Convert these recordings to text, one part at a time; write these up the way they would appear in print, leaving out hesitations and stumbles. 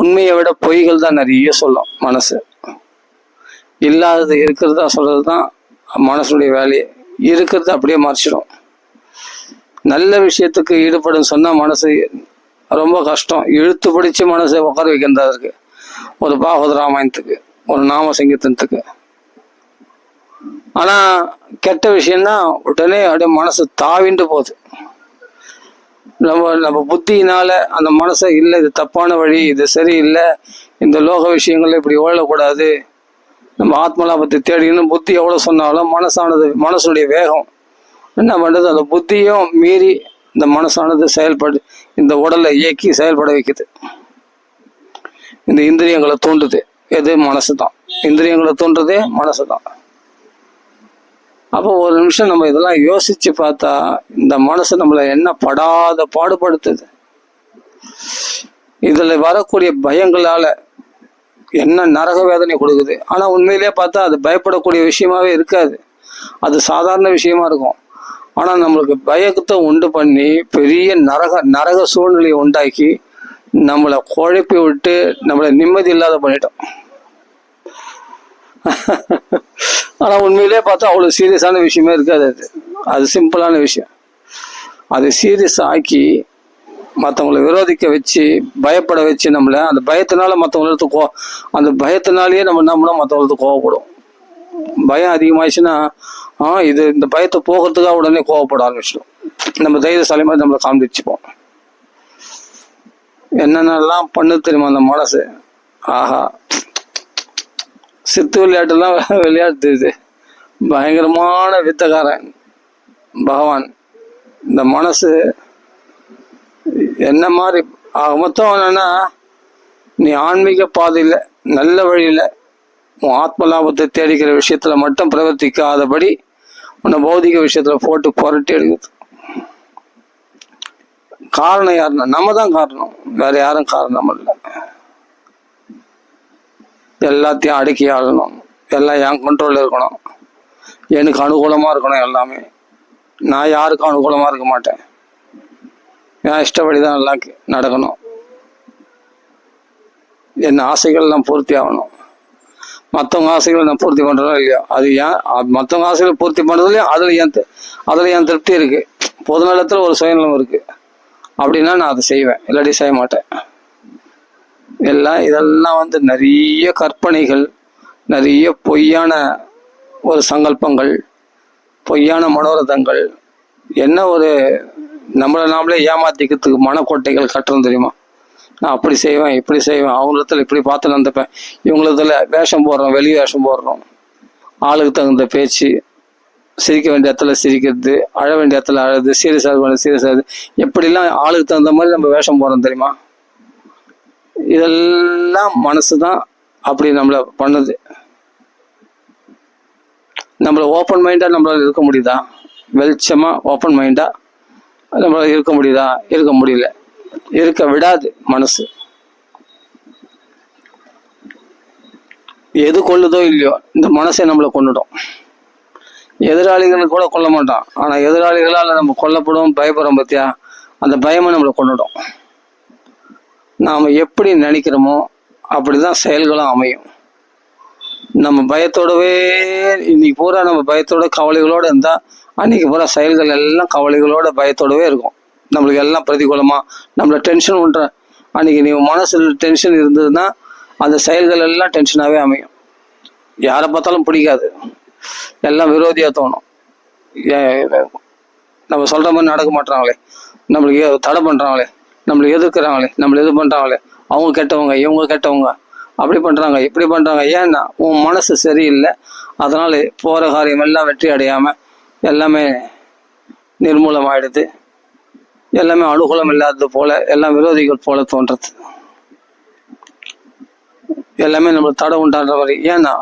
உண்மையை விட பொய்கள் தான் நிறைய சொல்லும் மனசு. இல்லாதது இருக்கிறதா சொல்றது தான் மனசுடைய வேலையை. இருக்கிறது அப்படியே மறைச்சிடும். நல்ல விஷயத்துக்கு ஈடுபடும் சொன்னா மனசு ரொம்ப கஷ்டம். இழுத்து பிடிச்சி மனசை உட்கார வைக்கிறதா இருக்கு. ஒரு பாகவத ராமாயணத்துக்கு, ஒரு நாம சங்கீதத்துக்கு. ஆனா கெட்ட விஷயம்னா உடனே அப்படியே மனசு தாவிண்டு போகுது. நம்ம புத்தியினால அந்த மனசை இல்லை இது தப்பான வழி, இது சரியில்லை, இந்த லோக விஷயங்கள்ல இப்படி ஓழக்கூடாது, நம்ம ஆத்மலாபத்தை தேடிக்கணும் புத்தி எவ்வளவு சொன்னாலும் மனசுடைய வேகம் என்ன பண்றது, அந்த புத்தியும் மீறி இந்த மனசானது செயல்படு, இந்த உடலை இயக்கி செயல்பட வைக்குது. இந்த இந்திரியங்களை தூண்டுது எது? மனசு தான். இந்திரியங்களை தூண்டுறதே மனசு தான். அப்போ ஒரு நிமிஷம் நம்ம இதெல்லாம் யோசிச்சு பார்த்தா இந்த மனசு நம்மளை என்ன படாத பாடுபடுத்துது. இதுல வரக்கூடிய பயங்களால என்ன நரக வேதனை கொடுக்குது. ஆனா உண்மையிலே பார்த்தா அது பயப்படக்கூடிய விஷயமாவே இருக்காது. அது சாதாரண விஷயமா இருக்கும். ஆனா நம்மளுக்கு பயத்தை உண்டு பண்ணி பெரிய நரக சூழ்நிலையை உண்டாக்கி நம்மளை குழப்பி விட்டு நம்மளை நிம்மதி இல்லாத பண்ணிட்டோம். ஆனா உண்மையிலே பார்த்தா அவ்வளவு சீரியஸான விஷயமே இருக்காது. அது சிம்பிளான விஷயம். அது சீரியஸ் ஆக்கி மற்றவங்களை விரோதிக்க வச்சு பயப்பட வச்சு நம்மளை அந்த பயத்தினால மற்றவங்களுக்கு அந்த பயத்தினாலேயே நம்ம என்ன பண்ணோம், மற்றவங்களுக்கு கோவப்படும். பயம் அதிகமாயிடுச்சுன்னா இது இந்த பயத்தை போகிறதுக்காக உடனே கோவப்பட ஆரம்பிச்சிடும். நம்ம தைரியசாலி மாதிரி நம்மளை காண்பிச்சுப்போம். என்னென்னலாம் பண்ணு தெரியுமா அந்த மனசு. ஆஹா, சித்து விளையாட்டுலாம் விளையாடுது. பயங்கரமான வித்தகாரன் பகவான். இந்த மனசு என்ன மாதிரி மொத்தம் என்னன்னா, நீ ஆன்மீக பாதையில நல்ல வழியில உன் ஆத்ம லாபத்தை தேடிக்கிற விஷயத்துல மட்டும் பிரவர்த்திக்காதபடி உன்னை பௌதிக விஷயத்துல போட்டு புரட்டி எடுக்குது. காரணம் யாருன்னா நம்ம தான் காரணம், வேற யாரும் காரணம் இல்லை. எல்லாத்தையும் அடக்கி ஆளணும், எல்லாம் என் கண்ட்ரோல்ல இருக்கணும், எனக்கு அனுகூலமா இருக்கணும் எல்லாமே. நான் யாருக்கும் அனுகூலமா இருக்க மாட்டேன். என் இஷ்டப்படிதான் எல்லாம் நடக்கணும். என் ஆசைகள்லாம் பூர்த்தி ஆகணும். மற்றவங்க ஆசைகளை நான் பூர்த்தி பண்றதோ இல்லையோ, அது ஏன் மற்றவங்க ஆசைகளை பூர்த்தி பண்றதுலையும் அதுல என் திருப்தி இருக்கு. பொது நலத்துல ஒரு சுயநலம் இருக்கு அப்படின்னா நான் அதை செய்வேன், இல்லாட்டி செய்ய மாட்டேன். இதெல்லாம் நிறைய கற்பனைகள், நிறைய பொய்யான ஒரு சங்கல்பங்கள், பொய்யான மனோரதங்கள். என்ன ஒரு நம்மளை நாமளே ஏமாத்திக்கிறதுக்கு மனக்கோட்டைகள் கட்டுறோம் தெரியுமா. நான் அப்படி செய்வேன், இப்படி செய்வேன், அவங்களத்துல இப்படி பார்த்து நடந்துப்பேன், இவங்களத்துல வேஷம் போடுறோம், வெளி வேஷம் போடுறோம், ஆளுக்கு தகுந்த பேச்சு, சிரிக்க வேண்டிய இடத்துல சிரிக்கிறது, அழ வேண்டிய இடத்துல அழுது, சீரியஸ் ஆகுது, எப்படிலாம் ஆளுக்கு தகுந்த மாதிரி நம்ம வேஷம் போடுறோம் தெரியுமா. இதெல்லாம் மனசுதான் அப்படி நம்மளை பண்ணுது. நம்மள ஓப்பன் மைண்டா நம்மளால இருக்க முடியுதா? வெளிச்சமா ஓப்பன் மைண்டா நம்மளால இருக்க முடியுதா? இருக்க முடியல. இருக்க விடாது மனசு. எது கொள்ளுதோ இல்லையோ இந்த மனசை நம்மளை கொண்டுடும். எதிராளிகளுக்கு கூட கொல்ல மாட்டான், ஆனா எதிராளிகளால் நம்ம கொல்லப்படும் பயப்படுறோம் பத்தியா, அந்த பயமை நம்மளை கொண்டுடும். நாம எப்படி நினைக்கிறோமோ அப்படிதான் செயல்களும் அமையும். நம்ம பயத்தோடவே இன்னைக்கு பூரா நம்ம பயத்தோட கவலைகளோட இருந்தா அன்னைக்கு பூரா செயல்கள் எல்லாம் கவலைகளோட பயத்தோடவே இருக்கும். நம்மளுக்கு எல்லாம் பிரதிகூலமா நம்மள டென்ஷன் பண்ற அன்னைக்கு நீ மனசுல டென்ஷன் இருந்ததுன்னா அந்த செயல்கள் எல்லாம் டென்ஷனாவே அமையும். யாரை பார்த்தாலும் பிடிக்காது, எல்லாம் விரோதியா தோணும். நம்ம சொல்ற மாதிரி நடக்க மாட்டாங்களே, நம்மளுக்கு தடை பண்றாங்களே, நம்மளுக்கு எதிர்க்கிறாங்களே, நம்மள இது பண்றாங்களே, அவங்க கெட்டவங்க, இவங்க கெட்டவங்க, அப்படி பண்றாங்க, இப்படி பண்றாங்க. ஏன்னா உன் மனசு சரியில்லை. அதனால போற காரியம் எல்லாம் வெற்றி அடையாம எல்லாமே நிர்மூலம் ஆயிடுது. எல்லாமே அனுகூலம் இல்லாதது போல, எல்லாம் விரோதிகள் போல தோன்றது. எல்லாமே நம்ம தடை உண்டாடுற மாதிரி. ஏன்னா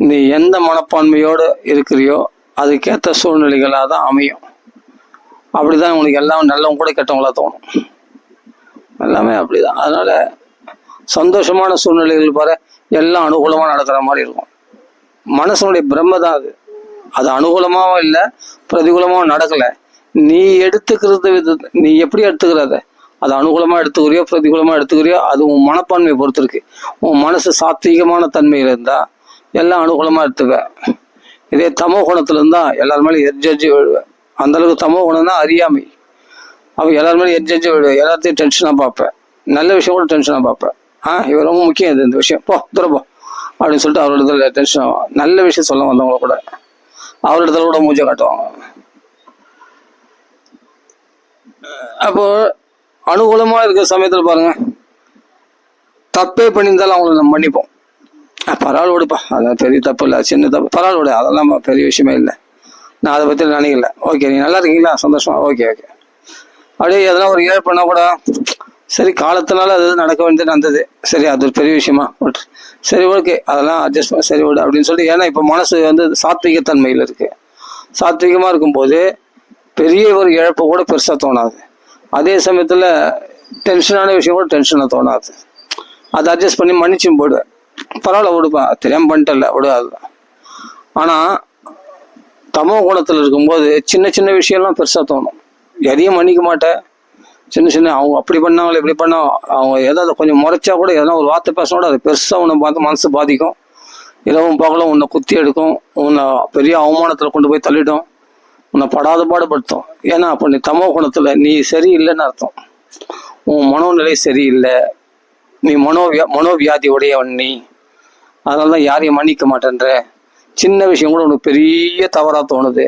நீ எந்த மனப்பான்மையோடு இருக்கிறியோ அதுக்கேற்ற சூழ்நிலைகளாக தான் அமையும். அப்படிதான் உனக்கு எல்லாம் நல்லவங்க கூட கெட்டவங்களா தோணும். எல்லாமே அப்படிதான். அதனால சந்தோஷமான சூழ்நிலைகள் பாரு, எல்லாம் அனுகூலமா நடக்கிற மாதிரி இருக்கும். மனசனுடைய பிரம்ம தான் அது. அது அனுகூலமாவும் இல்லை, பிரதிகூலமாவும் நடக்கல. நீ எடுத்துக்கிறது நீ எப்படி எடுத்துக்கிறத அது அனுகூலமாக எடுத்துக்கிறியோ பிரதிகூலமாக எடுத்துக்கிறியோ அது உன் மனப்பான்மையை பொறுத்து இருக்கு. உன் மனசு சாத்வீகமான தன்மையில் இருந்தால் எல்லாம் அனுகூலமாக எடுத்துவேன். இதே தமோ குணத்தில் இருந்தால் எல்லார் மேலேயும் எட்ஜெட்ஜி விழுவேன். அந்தளவுக்கு தமோ குணம்னா அறியாமை. அவன் எல்லார் மேலேயும் எட்ஜெட்ஜி விழுவேன். எல்லாத்தையும் டென்ஷனாக பார்ப்பேன். நல்ல விஷயம் கூட டென்ஷனாக பார்ப்பேன். இவன் ரொம்ப முக்கியம் இது, இந்த விஷயம் போ துறப்போ அப்படின்னு சொல்லிட்டு அவரோட டென்ஷன் ஆகும். நல்ல விஷயம் சொல்ல வந்தவங்கள கூட அவரிடத்துல கூட மூஞ்சை காட்டுவாங்க. அப்போ அனுகூலமா இருக்கிற சமயத்துல பாருங்க, தப்பே பண்ணியிருந்தாலும் அவங்களை நம்ம மன்னிப்போம். பரவாயில்ல விடுப்பா, அதான் பெரிய தப்பு இல்லை, சின்ன தப்பு, பரவாயில்ல விடு, அதெல்லாம் பெரிய விஷயமே இல்லை, நான் அதை பற்றி நினைக்கல, ஓகே நீ நல்லா இருக்கீங்களா, சந்தோஷமா, ஓகே ஓகே. அப்படியே எதனா ஒரு இழப்புனா கூட சரி காலத்தினால அது நடக்க வேண்டியது நடந்தது, சரி அது ஒரு பெரிய விஷயமா விட்டு சரி ஓகே அதெல்லாம் அட்ஜஸ்ட் பண்ண சரி விடு அப்படின்னு சொல்லிட்டு. ஏன்னா இப்போ மனசு வந்து சாத்விகத்தன்மையில் இருக்கு. சாத்விகமாக இருக்கும்போது பெரிய ஒரு இழப்பு கூட பெருசாக தோணாது. அதே சமயத்தில் டென்ஷனான விஷயம் கூட டென்ஷனாக தோணாது. அதை அட்ஜஸ்ட் பண்ணி மன்னிச்சும் போடுவேன். பரவாயில்ல விடுப்பா, தெரியாமல் பண்ணிட்டல விடாது. ஆனால் தமோ குணத்தில் இருக்கும்போது சின்ன சின்ன விஷயம்லாம் பெருசாக தோணும். எதையும் மன்னிக்க மாட்டேன். சின்ன சின்ன அவங்க அப்படி பண்ணாங்களே இப்படி பண்ணா, அவங்க ஏதாவது கொஞ்சம் முறைச்சா கூட எதனா ஒரு வார்த்தை பேசினோட அது பெருசாக உன்னை பார்த்து மனசு பாதிக்கும். இரவும் பகலும் உன்னை குத்தி எடுக்கும், உன்னை பெரிய அவமானத்தில் கொண்டு போய் தள்ளிடும், உன்னை படாத பாடுபடுத்தும். ஏன்னா அப்போ நீ தமோ குணத்தில் நீ சரியில்லைன்னு அர்த்தம். உன் மனோநிலை சரியில்லை, நீ மனோவியாதி உடையவன் நீ. அதனால தான் யாரையும் மன்னிக்க மாட்டேன்ற. சின்ன விஷயம் கூட உனக்கு பெரிய தவறாக தோணுது.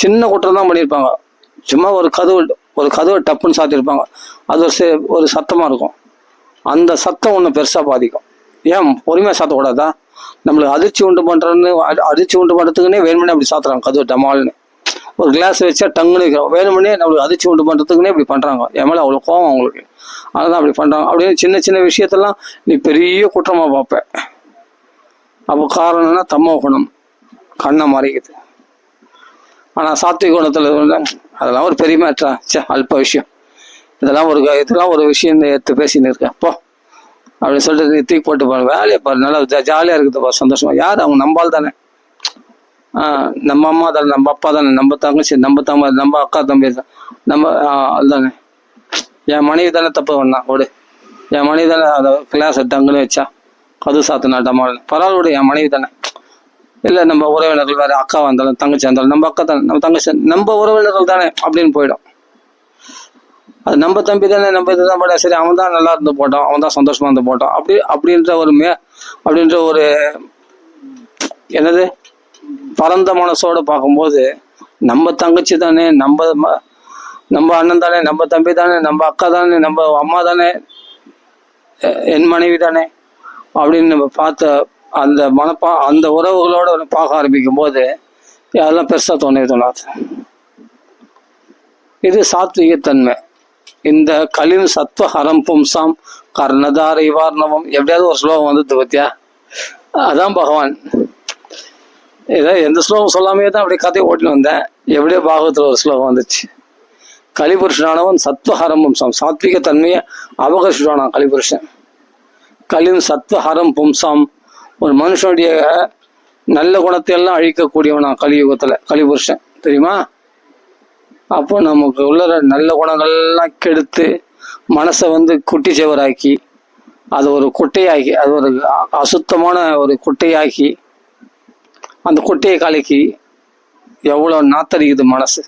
சின்ன குற்றம் தான் பண்ணியிருப்பாங்க, சும்மா ஒரு கதவை டப்புன்னு சாத்தியிருப்பாங்க, அது ஒரு சத்தமாக இருக்கும். அந்த சத்தம் ஒன்று பெருசாக பாதிக்கும். ஏன் பொறுமையாக சாத்தக்கூடாதா? நம்மளுக்கு அதிர்ச்சி உண்டு பண்ணுறதுக்குன்னே வேணுமனே அப்படி சாத்துறாங்க கதவு டமால்னு. ஒரு கிளாஸ் வச்சா டங்குன்னு வைக்கிறோம், வேணுமனே நம்மளுக்கு அதிர்ச்சி உண்டு பண்ணுறதுக்குன்னே இப்படி பண்ணுறாங்க. என் மேலே அவ்வளோ கோவம் அவங்களுக்கு, அதுதான் அப்படி பண்ணுறாங்க. அப்படின்னு சின்ன சின்ன விஷயத்தெல்லாம் நீ பெரிய குற்றமாக பார்ப்பேன். அப்போ காரணம்னா தமோ குணம் கண்ணை மறைக்குது. ஆனால் சாத்விக குணத்தில் அதெல்லாம் ஒரு பெரிய மேட்ரா, அல்ப விஷயம், இதெல்லாம் ஒரு விஷயம் எடுத்து பேசின்னு இருக்கேன் போ அப்படின்னு சொல்லிட்டு நீ தூக்கி போட்டு பாரு, வேலையை பாரு, நல்லா ஜாலியாக இருக்குது பாரு, சந்தோஷமா. யார் அவங்க? நம்பால் தானே, நம்ம அம்மா தானே, நம்ம அப்பா தானே, நம்ம தங்கச்சி, நம்ம அக்கா தம்பி தான், நம்ம அதுதானே. என் மனைவி தானே தப்பு பண்ணா விடு, என் மனைவி தானே அதை கிளாஸ் டங்குன்னு வச்சா கது சாத்தினாட்டமா, பரவாயில்ல விடு, என் மனைவி தானே. இல்லை நம்ம உறவினர்கள் வேறு, அக்கா வந்தாலும் தங்கச்சி வந்தாலும் நம்ம அக்கா தானே, நம்ம தங்கச்சி, நம்ம உறவினர்கள் தானே அப்படின்னு போயிடும். அது நம்ம தம்பி தானே, நம்ம இதுதான் போட, சரி அவன் தான் நல்லா இருந்து போட்டோம், அவன் தான் சந்தோஷமா இருந்து போட்டோம், அப்படின்ற ஒரு என்னது பரந்த மனசோட பார்க்கும்போது நம்ம தங்கச்சி தானே, நம்ம அண்ணன் தானே, நம்ம தம்பி தானே, நம்ம அக்கா தானே, நம்ம அம்மா தானே, என் மனைவி தானே அப்படின்னு நம்ம பார்த்த அந்த உறவுகளோட பார்க்க ஆரம்பிக்கும் போது அதெல்லாம் பெருசா தோணாது. இது சாத்விகத்தன்மை. இந்த கலின் சத்வ ஹரம் பும்சாம் கர்ணதார இவார்ணவம், எப்படியாவது ஒரு ஸ்லோகம் வந்து பத்தியா, அதான் பகவான். ஏதோ எந்த ஸ்லோகம் சொல்லாமே தான் அப்படியே கதையை ஓட்டின்னு வந்தேன். எப்படியோ பாகவத்தில் ஒரு ஸ்லோகம் வந்துச்சு. கலிபுருஷனானவன் சத்வஹரம் பும்சாம், சாத்விக தன்மையை அபகரிச்சுட்டானான் கலிபுருஷன். கலின் சத்வஹரம் பும்சாம், ஒரு மனுஷனுடைய நல்ல குணத்தை எல்லாம் அழிக்கக்கூடியவனா கலியுகத்துல கலிபுருஷன், தெரியுமா? அப்போ நமக்கு உள்ள நல்ல குணங்கள்லாம் கெடுத்து மனசை வந்து குட்டி செவராக்கி, அது ஒரு குட்டையாக்கி, அது ஒரு அசுத்தமான ஒரு குட்டையாக்கி, அந்த குட்டையை கலக்கி எவ்வளோ நாத்தடிக்குது மனசு.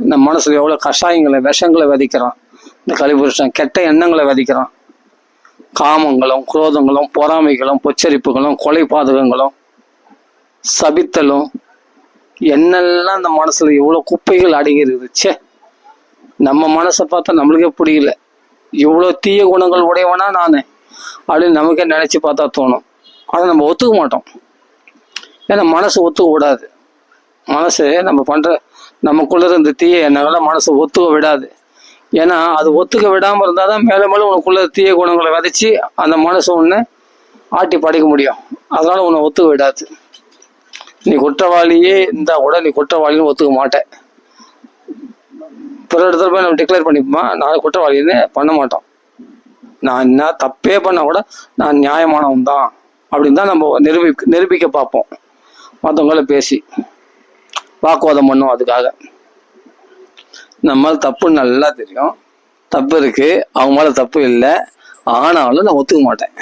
இந்த மனசுல எவ்வளோ கஷாயங்களை விஷங்களை விதைக்கிறான் இந்த கலிபுருஷன். கெட்ட எண்ணங்களை விதைக்கிறான். காமங்களும் குரோதங்களும் பொறாமைகளும் பொச்சரிப்புகளும் கொலை பாதகங்களும் சபித்தலும் என்னெல்லாம் இந்த மனசுல இவ்வளோ குப்பைகள் அடங்கிருக்குது. சே, நம்ம மனசை பார்த்தா நம்மளுக்கே பிடிக்கல, இவ்வளோ தீய குணங்கள் உடையவனா நான் அப்படின்னு நமக்கே நினைச்சு பார்த்தா தோணும். அதை நம்ம ஒத்துக்க மாட்டோம். ஏன்னா மனசு ஒத்துக்க விடாது. மனசு நமக்குள்ள இருந்த தீய எண்ணங்களை மனசு ஒத்துக்க விடாது. ஏன்னா அது ஒத்துக்க விடாமல் இருந்தால் தான் மேலே மேலே உனக்குள்ள தீய குணங்களை விதைச்சி அந்த மனசு ஒன்று ஆட்டி படைக்க முடியும். அதனால உன்னை ஒத்துக்க விடாது. நீ குற்றவாளியே இருந்தால் கூட நீ குற்றவாளின்னு ஒத்துக்க மாட்டேன். பிற இடத்துல போய் நம்ம டிக்ளேர் பண்ணிப்போமா, நான் குற்றவாளின்னு பண்ண மாட்டோம். நான் என்ன தப்பே பண்ணால் கூட நான் நியாயமானவன் தான் அப்படின்னு தான் நம்ம நிரூபிக்க பார்ப்போம். மற்றவங்கள பேசி வாக்குவாதம் பண்ணும். அதுக்காக நம்ம தப்பு நல்லா தெரியும், தப்பு இருக்கு, அவங்க மேல தப்பு இல்லை, ஆனாலும் நான் ஒத்துக்க மாட்டேன்.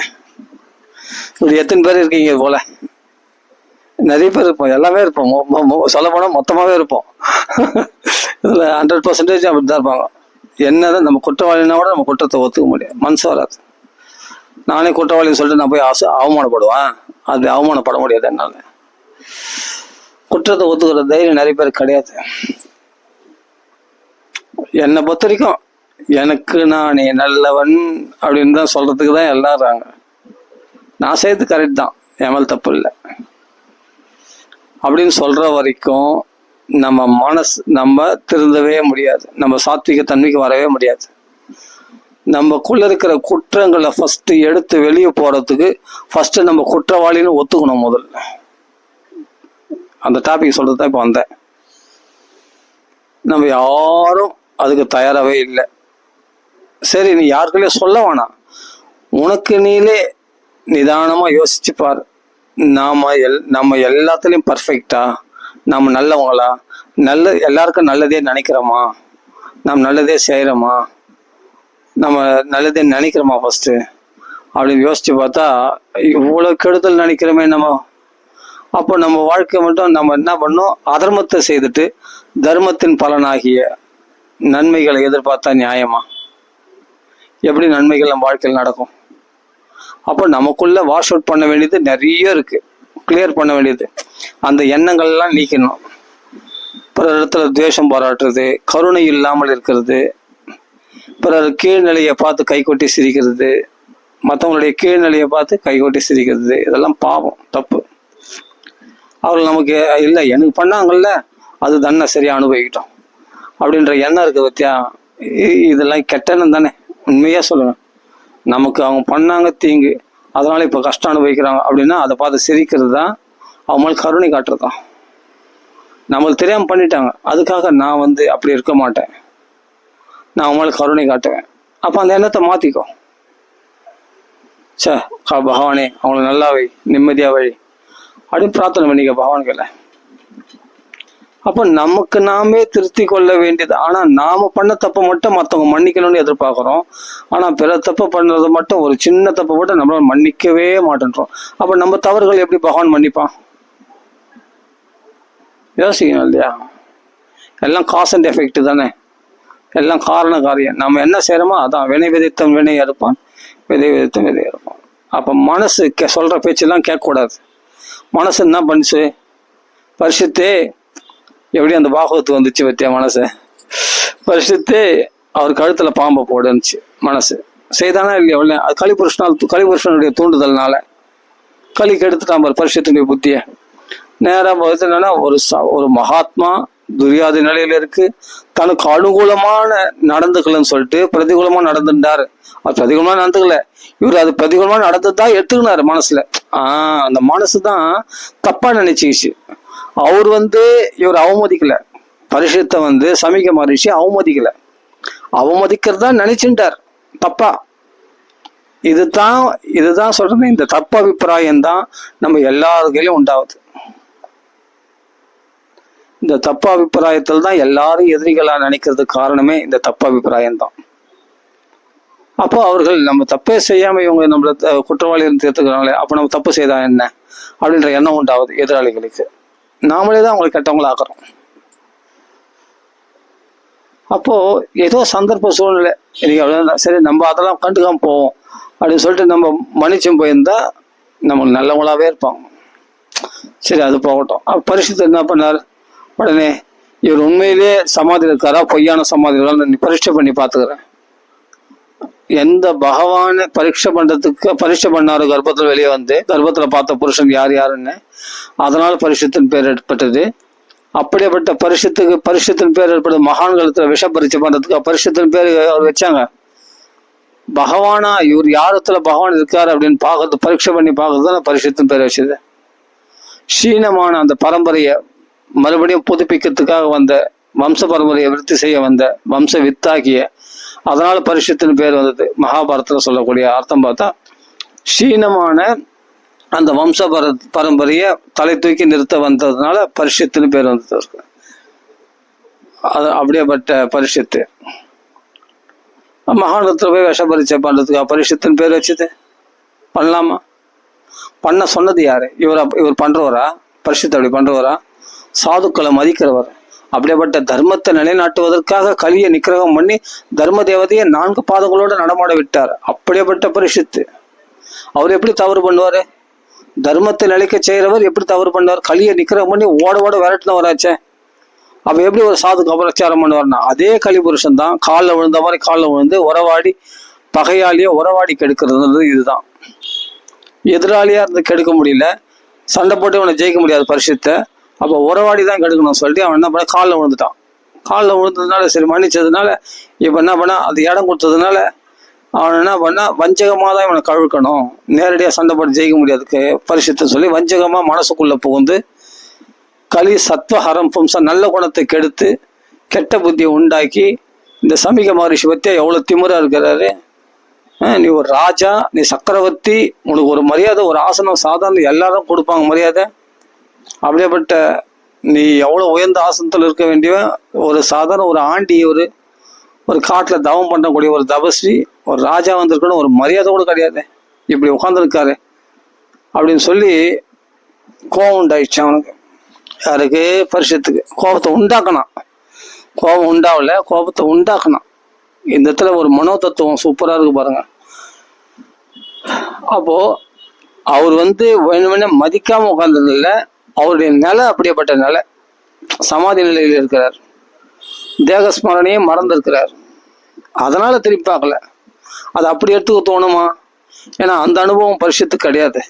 இப்படி எத்தனை பேர் இருக்கீங்க போல? நிறைய பேர் இருப்போம், எல்லாமே இருப்போம், சொல்ல போனா மொத்தமாவே இருப்போம். இதுல 100% அப்படிதான் இருப்பாங்க. என்னதான் நம்ம குற்றவாளினா கூட நம்ம குற்றத்தை ஒத்துக்க முடியாது, மனசு வராது. நானே குற்றவாளின்னு சொல்லிட்டு நான் போய் அவமானப்படுவேன், அது அவமானப்பட முடியாது என்னால. குற்றத்தை ஒத்துக்கிற தைரியம் நிறைய பேர் கிடையாது. என்னை பொறுத்த வரைக்கும் எனக்கு நானே நல்லவன் அப்படின்னு தான் சொல்றதுக்கு தான் எல்லாரும். நான் செய்யறது கரெக்ட் தான், என் மேல் தப்பு இல்லை அப்படின்னு சொல்ற வரைக்கும் நம்ம மனசு நம்ம திருந்தவே முடியாது, நம்ம சாத்விக தன்மைக்கு வரவே முடியாது. நமக்குள்ள இருக்கிற குற்றங்களை ஃபர்ஸ்ட் எடுத்து வெளியே போறதுக்கு ஃபர்ஸ்ட் நம்ம குற்றவாளின்னு ஒத்துக்கணும் முதல்ல. அந்த டாபிக் சொல்றது தான் இப்போ வந்தேன். நம்ம யாரும் அதுக்கு தயாராகவே இல்லை. சரி, நீ யாருக்குள்ளே சொல்ல வேணாம், உனக்கு நீலே நிதானமா யோசிச்சு பாரு. நம்ம எல்லாத்துலயும் பர்ஃபெக்டா, நம்ம நல்லவங்களா, எல்லாருக்கும் நல்லதே நினைக்கிறோமா, நம்ம நல்லதே செய்யறோமா, நம்ம நல்லதே நினைக்கிறோமா ஃபர்ஸ்ட் அப்படின்னு யோசிச்சு பார்த்தா இவ்வளவு கெடுதல் நினைக்கிறோமே நம்ம. அப்போ நம்ம வாழ்க்கை மட்டும் நம்ம என்ன பண்ணோம், அதர்மத்தை செய்துட்டு தர்மத்தின் பலனாகிய நன்மைகளை எதிர்பார்த்தா நியாயமா? எப்படி நன்மைகள் நம்ம வாழ்க்கையில் நடக்கும்? அப்போ நமக்குள்ள வாஷ் அவுட் பண்ண வேண்டியது நிறைய இருக்கு, கிளியர் பண்ண வேண்டியது. அந்த எண்ணங்கள்லாம் நீக்கணும். பிறர் இடத்துல துவேஷம் பாராட்டுறது, கருணை இல்லாமல் இருக்கிறது, பிறர் கீழ்நிலையை பார்த்து கைகொட்டி சிரிக்கிறது, மற்றவங்களுடைய கீழ்நிலையை பார்த்து கைகொட்டி சிரிக்கிறது, இதெல்லாம் பாவம், தப்பு. அவர்கள் நமக்கு இல்லை, எனக்கு பண்ணாங்கல்ல அது தானே சரியா அனுபவிக்கிட்டோம் அப்படின்ற எண்ணம் இருக்குது பத்தியா. இதெல்லாம் கெட்டனம் தானே, உண்மையா சொல்லணும். நமக்கு அவங்க பண்ணாங்க தீங்கு, அதனால இப்போ கஷ்டம் அனுபவிக்கிறாங்க அப்படின்னா அதை பார்த்து சிரிக்கிறது தான், அவங்க கருணை காட்டுறது தான். நம்மளுக்கு தெரியாமல் பண்ணிட்டாங்க, அதுக்காக நான் அப்படி இருக்க மாட்டேன், நான் அவங்களுக்கு கருணை காட்டுவேன். அப்போ அந்த எண்ணத்தை மாற்றிக்கோ. பகவானே அவங்கள நல்லா வை, நிம்மதியா வை அப்படின்னு பிரார்த்தனை பண்ணிக்க பகவான்களை. அப்போ நமக்கு நாமே திருத்தி கொள்ள வேண்டியது. ஆனா நாம பண்ண தப்பை மட்டும் மற்றவங்க மன்னிக்கணும்னு எதிர்பார்க்கிறோம். ஆனா பிற தப்பை பண்ணுறது மட்டும், ஒரு சின்ன தப்பை மட்டும் நம்மளால மன்னிக்கவே மாட்டேன்றோம். அப்ப நம்ம தவறுகள் எப்படி பகவான் மன்னிப்பான்? யோசிக்கணும் இல்லையா? எல்லாம் காஸ் அண்ட் எஃபெக்ட் தானே, எல்லாம் காரண காரியம். நம்ம என்ன செய்யறோமோ அதான். வினை விதைத்தம் வினை அறுப்பான், விதை விதைத்தம் விதை அறுப்பான். அப்ப மனசு சொல்ற பேச்செல்லாம் கேட்கக்கூடாது. மனசு என்ன பண்ணுச்சு? பரிசுத்தே எப்படி அந்த பாகவத்து வந்துச்சு பத்தியா? மனசு பரிசுத்தே அவர் கழுத்துல பாம்பை போடுச்சு மனசு. செய்தானா இல்லையா? அது கலிபுருஷனுடைய தூண்டுதல்னால களிக்கு எடுத்துட்டான் பரிசுத்தினுடைய புத்திய. நேரம் என்னன்னா ஒரு மகாத்மா துரியாத நிலையில இருக்கு, தனக்கு அனுகூலமான நடந்துக்கலன்னு சொல்லிட்டு பிரதிகூலமா நடந்துட்டாரு. அது பிரதிகூலமா நடந்துக்கல, இவர் அது பிரதிகூலமா நடந்துதான் எடுத்துக்கினாரு மனசுல. அந்த மனசுதான் தப்பா நினைச்சுக்கிச்சு. அவர் இவர் அவமதிக்கல, பரிசுத்த சமீக மகரிஷி அவமதிக்கிறதா நினைச்சுட்டார் தப்பா. இதுதான் சொல்றது. இந்த தப்பு அபிப்பிராயம் தான் நம்ம எல்லாருக்கையிலும் உண்டாகுது. இந்த தப்பு அபிப்பிராயத்தில் தான் எல்லாரும் எதிரிகளா நினைக்கிறதுக்கு காரணமே இந்த தப்பு அபிப்பிராயம் தான். அப்போ அவர்கள் நம்ம தப்பே செய்யாம இவங்க நம்மள குற்றவாளி தேர்த்துக்கிறாங்களே, அப்போ நம்ம தப்பு செய்தா என்ன அப்படின்ற எண்ணம் உண்டாகுது எதிராளிகளுக்கு. நாமளே தான் அவங்களை கெட்டவங்களை ஆக்குறோம். அப்போ ஏதோ சந்தர்ப்ப சூழ்நிலை இன்னைக்கு சரி, நம்ம அதெல்லாம் கண்டுக்காம போவோம் அப்படின்னு சொல்லிட்டு நம்ம மன்னிச்சும் போயிருந்தா நம்மளுக்கு நல்லவங்களாவே இருப்பாங்க. சரி, அது போகட்டும். பரிசுத்தர் என்ன பண்ணார்? உடனே இவர் உண்மையிலேயே சமாதி இருக்காரா, பொய்யான சமாதி இருக்காரா நீ பரீட்சை பண்ணி பார்த்துக்கிறேன். எந்த பகவான பரீட்சை பண்ணாரு கர்ப்பத்துல வெளியே கர்ப்பத்துல பார்த்த புருஷன் யாருன்னு, அதனால பரிசுத்தின் பேர் ஏற்பட்டது. அப்படிப்பட்ட பரிசுத்தின் பேர் ஏற்பட்ட மகான்களத்துல விஷ பரீட்சை பண்றதுக்கு பரிசுத்தின் பேர் அவர் வச்சாங்க. பகவானா இவர் யாரத்துல பகவான் இருக்காரு அப்படின்னு பார்க்கறது, பரீட்சை பண்ணி பார்க்கறது தான் பரிசுத்தின் பேர் வச்சது. சீனமான அந்த பரம்பரையை மறுபடியும் புதுப்பிக்கிறதுக்காக வம்ச பரம்பரையை விருத்தி செய்ய வம்ச வித்தாகிய, அதனால பரிசுத்தின் பேர் மகாபாரதத்துல சொல்லக்கூடிய அர்த்தம் பார்த்தா, சீனமான அந்த வம்ச பரம்பரைய தலை தூக்கி நிறுத்த வந்ததுனால பரிசுத்தின் பேர் இருக்கு. அது அப்படியேப்பட்ட பரிஷத்து மகாணத்துல போய் விஷ பரீட்சை பண்றதுக்கு பரிஷத்துன்னு பேர் வச்சுது பண்ணலாமா? பண்ண சொன்னது யாரு? இவர் பண்றவரா? பரிஷத்து அப்படி பண்றவரா? சாதுக்களை மதிக்கிறவர். அப்படியேப்பட்ட தர்மத்தை நிலைநாட்டுவதற்காக கலியை நிக்கிரகம் பண்ணி தர்ம தேவதையை 4 பாதங்களோடு நடமாட விட்டார். அப்படியேப்பட்ட பரிஷத்து. அவர் எப்படி தவறு பண்ணுவாரு? தர்மத்தை நிலைக்க செய்யறவர் எப்படி தவறு பண்ணுவார்? கலியை நிக்கிரகம் பண்ணி ஓட ஓட விரட்டினவராச்சே. அப்ப எப்படி ஒரு சாதுக்கு அபராச்சாரம் பண்ணுவார்னா, அதே கலிபுருஷன் தான் காலில் விழுந்த மாதிரி காலில் விழுந்து உறவாடி பகையாளியே உறவாடி கெடுக்கிறது. இதுதான் எதிராளியா இருந்து கெடுக்க முடியல, சண்டை போட்டு அவனை ஜெயிக்க முடியாது பரிசுத்தை. அப்போ உறவாடி தான் கெடுக்கணும்னு சொல்லிட்டு அவன் என்ன பண்ண, காலில் விழுந்துட்டான். காலில் விழுந்ததுனால சரி மன்னிச்சதுனால இப்போ என்ன பண்ணா, அது இடம் கொடுத்ததுனால அவன் என்ன பண்ணா, வஞ்சகமாக தான் இவனை கழுக்கணும், நேரடியாக சண்டை போட்டு ஜெயிக்க முடியாதுக்கு பரிசுத்தை சொல்லி வஞ்சகமாக மனசுக்குள்ள புகுந்து கலி சத்வஹரம் பும்ச நல்ல குணத்தை கெடுத்து கெட்ட புத்தியை உண்டாக்கி இந்த சமீக மகரிஷி பற்றியா எவ்வளோ திமிரா இருக்கிறாரு. நீ ஒரு ராஜா, நீ சக்கரவர்த்தி, உனக்கு ஒரு மரியாதை, ஒரு ஆசனம் சாதாரண எல்லாரும் கொடுப்பாங்க மரியாதை. அப்படியேப்பட்ட நீ எவ்வளோ உயர்ந்த ஆசனத்தில் இருக்க வேண்டிய ஒரு சாதாரண ஒரு ஆண்டி, ஒரு காட்டில் தவம் பண்ணக்கூடிய ஒரு தபஸ்வி, ஒரு ராஜா வந்திருக்கணும், ஒரு மரியாதை கூட கிடையாது, இப்படி உட்காந்துருக்காரு அப்படின்னு சொல்லி கோபம் உண்டாயிடுச்சு அவனுக்கு. யாருக்கு? பரிஷத்துக்கு. கோபத்தை உண்டாக்கணும். கோபம் உண்டாகல, கோபத்தை உண்டாக்கணும். இந்த இடத்துல ஒரு மனோ தத்துவம் சூப்பரா இருக்கு பாருங்க. அப்போ அவர் வேணுமென மதிக்காம உட்கார்ந்ததில்ல, அவருடைய நிலை அப்படியேப்பட்ட நிலை, சமாதி நிலையில் இருக்கிறார், தேகஸ்மரணையே மறந்திருக்கிறார். அதனால திருப்பி பார்க்கல. அது அப்படி எடுத்துக்க தோணுமா? ஏன்னா அந்த அனுபவம் பரிசுத்து கிடையாது.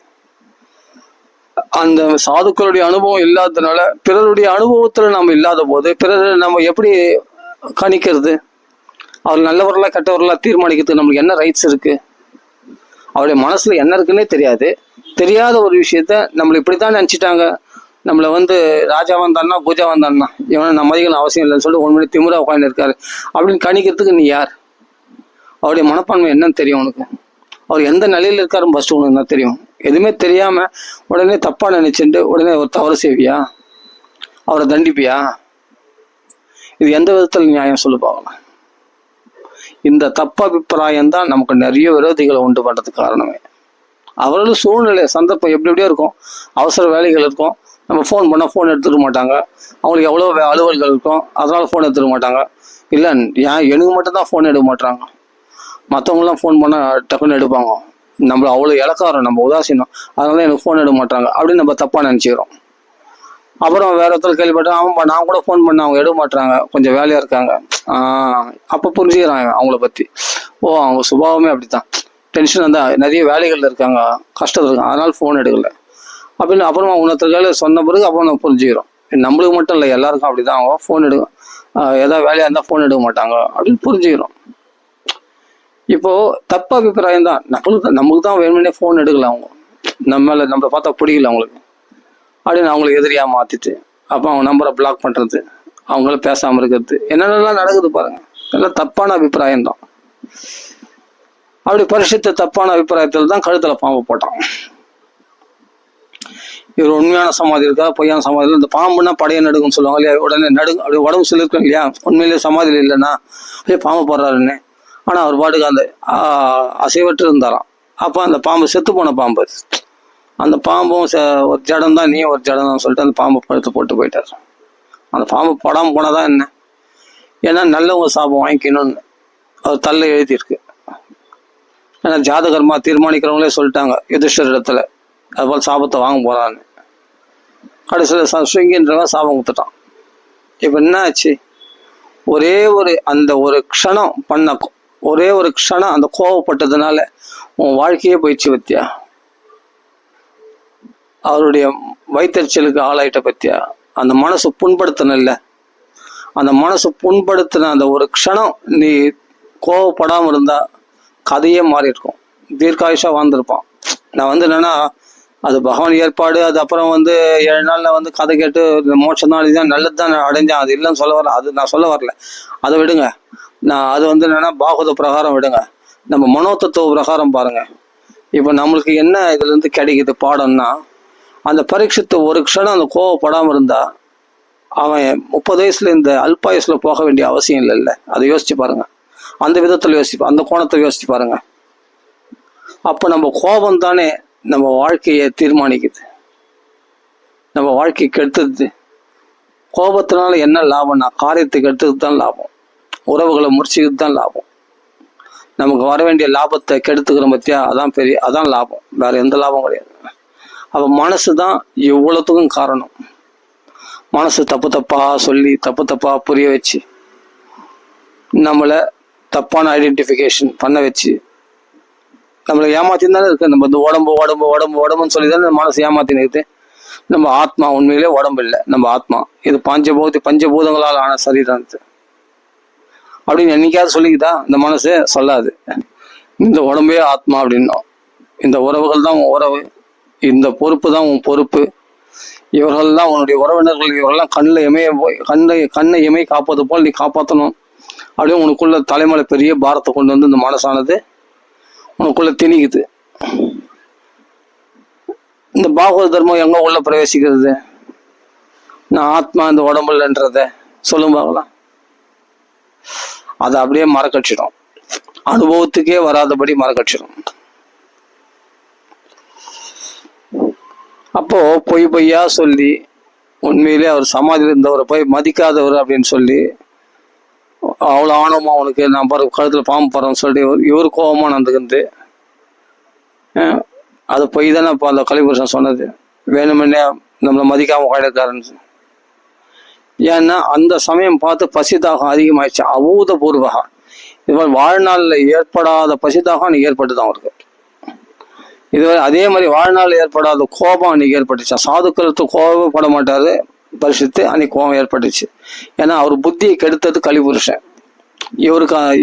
அந்த சாதுக்களுடைய அனுபவம் இல்லாததுனால, பிறருடைய அனுபவத்துல நம்ம இல்லாத போது பிறரை நம்ம எப்படி கணிக்கிறது? அவர் நல்லவர்களா கெட்டவர்களா தீர்மானிக்கிறதுக்கு நம்மளுக்கு என்ன ரைட்ஸ் இருக்கு? அவருடைய மனசுல என்ன இருக்குன்னே தெரியாது. தெரியாத ஒரு விஷயத்த நம்மளை இப்படித்தான் நினைச்சிட்டாங்க, நம்மளை ராஜா வந்தான்னா பூஜா வந்தான்னா இவனை நம்ம மதிக்கணும் அவசியம் இல்லைன்னு சொல்லி 1 மணி திமிரா உட்காந்து இருக்காரு அப்படின்னு கணிக்கிறதுக்கு நீ யார்? அவருடைய மனப்பான்மை என்னன்னு தெரியும் உனக்கு? அவர் எந்த நிலையில இருக்காருன்னு ஃபர்ஸ்ட் உனக்கு என்ன தெரியும்? எதுவுமே தெரியாம உடனே தப்பா நினைச்சுட்டு உடனே ஒரு தவறு செய்வியா? அவரை தண்டிப்பியா? இது எந்த விதத்தில் நியாயம் சொல்லு பார்க்கலாம். இந்த தப்பாபிப்பிராயம் தான் நமக்கு நிறைய விரோதிகளை உண்டு பண்றதுக்கு காரணமே. அவர்களும் சூழ்நிலை சந்தர்ப்பம் எப்படி எப்படியோ இருக்கும், அவசர வேலைகள் இருக்கும், நம்ம ஃபோன் பண்ணால் ஃபோன் எடுத்துக்க மாட்டாங்க, அவங்களுக்கு எவ்வளோ அலுவல்கள் இருக்கும், அதனால ஃபோன் எடுத்துக்க மாட்டாங்க. இல்லை எனக்கு மட்டும்தான் ஃபோன் எடுக்க மாட்டாங்க, மற்றவங்களாம் ஃபோன் பண்ணால் டக்குன்னு எடுப்பாங்க. நம்மள அவ்வளோ இலக்காரம், நம்ம உதாசீனம், அதனால எனக்கு ஃபோன் எடுக்க மாட்டாங்க அப்படின்னு நம்ம தப்பாக நினச்சிக்கிறோம். அப்புறம் வேற ஒருத்தர் கேள்விப்பட்டேன், அவன் நான் கூட ஃபோன் பண்ண அவங்க எடுக்க மாட்டாங்க, கொஞ்சம் வேலையாக இருக்காங்க. அப்போ புரிஞ்சுக்கிறாங்க அவங்கள பற்றி. ஓ, அவங்க சுபாவமே அப்படித்தான், டென்ஷன் வந்தால் நிறைய வேலைகள் இருக்காங்க, கஷ்டத்தில் இருக்காங்க, அதனால ஃபோன் எடுக்கல அப்படின்னு அப்புறமா உணர்த்தர்கள் சொன்ன பிறகு அப்புறம் நம்ம புரிஞ்சுக்கிறோம். நம்மளுக்கு மட்டும் இல்லை, எல்லாருக்கும் அப்படிதான். அவங்க ஃபோன் எடுக்க ஏதாவது வேலையாக இருந்தால் ஃபோன் எடுக்க மாட்டாங்க அப்படின்னு புரிஞ்சுக்கிறோம். இப்போ தப்பு அபிப்பிராயம் தான், நமக்கு தான் வேணும்னே ஃபோன் எடுக்கல, அவங்க நம்மளை பார்த்தா பிடிக்கல அவங்களுக்கு அப்படின்னு அவங்களுக்கு எதிரியாக மாற்றிட்டு அப்போ அவங்க நம்பரை பிளாக் பண்ணுறது, அவங்கள பேசாமல் இருக்கிறது, என்னென்னலாம் நடக்குது பாருங்க. எல்லாம் தப்பான அபிப்பிராயம் தான். அப்படி பரிசுத்த தப்பான அபிப்பிராயத்தில் தான் கழுத்தில் பாம்பு போட்டான். இவர் உண்மையான சமாதி இருக்கா பொய்யான சமாதியில்? இந்த பாம்புன்னா படைய நடுங்குன்னு சொல்லுவாங்க இல்லையா, உடனே நடுங்க, அப்படி உடம்பு சிலிருக்கும் இல்லையா, உண்மையிலேயே சமாதியில் இல்லைன்னா அப்படியே பாம்பு போடுறாருன்னு. ஆனால் அவர் பாட்டுக்கு அந்த அசைவற்று இருந்தாராம். அப்போ அந்த பாம்பு செத்து போன பாம்பு, அந்த பாம்பும் ஒரு ஜடம் தான், நீ ஒரு ஜடம் தான் சொல்லிட்டு அந்த பாம்பை படுத்து போட்டு போயிட்டார். அந்த பாம்பு போடாமல் போனதான் என்ன, ஏன்னா நல்லவங்க சாபம் வாங்கிக்கணும்னு அவர் தள்ள எழுதியிருக்கு. ஏன்னா ஜாதகர்மா தீர்மானிக்கிறவங்களே சொல்லிட்டாங்க யுதிஷ்டர் இடத்துல, அதுபோல் சாபத்தை வாங்க போறான்னு. கடைசியில் ஸ்விங்கின்றவன் சாபம் கொடுத்துட்டான். இப்போ என்ன ஆச்சு? அந்த ஒரு க்ஷணம் பண்ண ஒரே ஒரு க்ஷணம் அந்த கோவப்பட்டதுனால உன் வாழ்க்கையே போயிடுச்சு பத்தியா, அவருடைய வயிற்றுச்சலுக்கு ஆளாயிட்ட பத்தியா, அந்த மனசு புண்படுத்தின, அந்த மனசு புண்படுத்தின அந்த ஒரு க்ஷணம் நீ கோவப்படாமல் இருந்தா கதையே மாறி இருக்கும், தீர்க்காயுஷா வாழ்ந்திருப்பான். நான் என்னன்னா அது பகவான் ஏற்பாடு, அது அப்புறம் 7 நாள்ல கதை கேட்டு மோட்சம் தான் இதுதான் நல்லது தான் அடைஞ்சான், அது இல்லைன்னு சொல்ல வரல, அது நான் சொல்ல வரல, அதை விடுங்க. நான் அது என்னன்னா பாகவத பிரகாரம் விடுங்க, நம்ம மனோதத்துவ பிரகாரம் பாருங்க. இப்போ நம்மளுக்கு என்ன இதுல இருந்து கிடைக்குது பாடம்னா, அந்த பரீட்சித்து ஒரு க்ஷணம் அந்த கோவப்படாமல் இருந்தா அவன் 30 வயசுல இந்த அல்பாயுஸ்ல போக வேண்டிய அவசியம் இல்லைல்ல. அதை யோசிச்சு பாருங்க. அந்த விதத்தில் யோசிச்சு, அந்த கோணத்தில் யோசிச்சு பாருங்க. அப்போ நம்ம கோபம் தானே நம்ம வாழ்க்கையை தீர்மானிக்குது, நம்ம வாழ்க்கைக்கு எடுத்தது. கோபத்தினால என்ன லாபம்னா காரியத்துக்கு எடுத்தது தான் லாபம், உறவுகளை முறிச்சுக்கிறது தான் லாபம். நமக்கு வர வேண்டிய லாபத்தை கெடுத்துக்கிறோம் பத்தியா, அதான் லாபம், வேற எந்த லாபம் கிடையாது. அப்போ மனசு தான் இவ்வளோத்துக்கும் காரணம். மனசு தப்பு தப்பா சொல்லி தப்பு தப்பா புரிய வச்சு நம்மளை தப்பான ஐடென்டிஃபிகேஷன் பண்ண வச்சு நம்மளை ஏமாத்தின்னு தானே இருக்கு. நம்ம இந்த உடம்புன்னு சொல்லி தானே மனசு ஏமாத்தின்னு இருக்குது. நம்ம ஆத்மா உண்மையிலே உடம்பு இல்லை, நம்ம ஆத்மா. இது பஞ்சபூதங்களால் ஆன சரீரம் அப்படின்னு என்னைக்காவது சொல்லிக்குதா? இந்த மனசு சொல்லாது. இந்த உடம்பே ஆத்மா அப்படின்னோம். இந்த உறவுகள் தான் உன் உறவு, இந்த பொறுப்பு தான் உன் பொறுப்பு, இவர்கள் தான் உன்னுடைய உறவினர்கள், இவரெல்லாம் கண்ணை இமையை காப்பது போல் நீ காப்பாற்றணும் அப்படியே உனக்குள்ள தலைமலை பெரிய பாரத்தை கொண்டு வந்து இந்த மனசானது உனக்குள்ள திணிக்குது. இந்த பாகவத தர்மம் எங்க உள்ள பிரவேசிக்கிறது? நான் ஆத்மா இந்த உடம்புலன்றத சொல்லும் பார்க்கலாம். அதை அப்படியே மறக்கடிச்சிடும், அனுபவத்துக்கே வராதபடி மறக்கடிச்சிடும். அப்போ பொய்யா சொல்லி உண்மையிலே அவர் சமாதியில் இருந்தவரை போய் மதிக்காதவர் அப்படின்னு சொல்லி அவ்வளோ ஆணவமா அவனுக்கு நான் கழுத்தில் பாம்பு போறேன்னு சொல்லி இவர் கோபமா நடந்துக்கிந்து அது பொய் தானே. இப்போ அந்த கலிபுருஷன் சொன்னது வேணுமென்னே நம்மளை மதிக்காம உட்காந்துருக்காருன்னு. ஏன்னா அந்த சமயம் பார்த்து பசிதாகம் அதிகமாயிடுச்சு, அபூதபூர்வகா. இது மாதிரி வாழ்நாளில் ஏற்படாத பசிதாகம் அன்னைக்கு ஏற்பட்டுதான் அவருக்கு. இதுவரை அதே மாதிரி வாழ்நாள் ஏற்படாத கோபம் அன்னைக்கு ஏற்பட்டுச்சு. சாதுக்களுக்கு கோபப்பட மாட்டாரு பரிசுத்து, அன்னைக்கு கோபம் ஏற்பட்டுச்சு. ஏன்னா அவர் புத்தியை கெடுத்தது கலிபுருஷன்.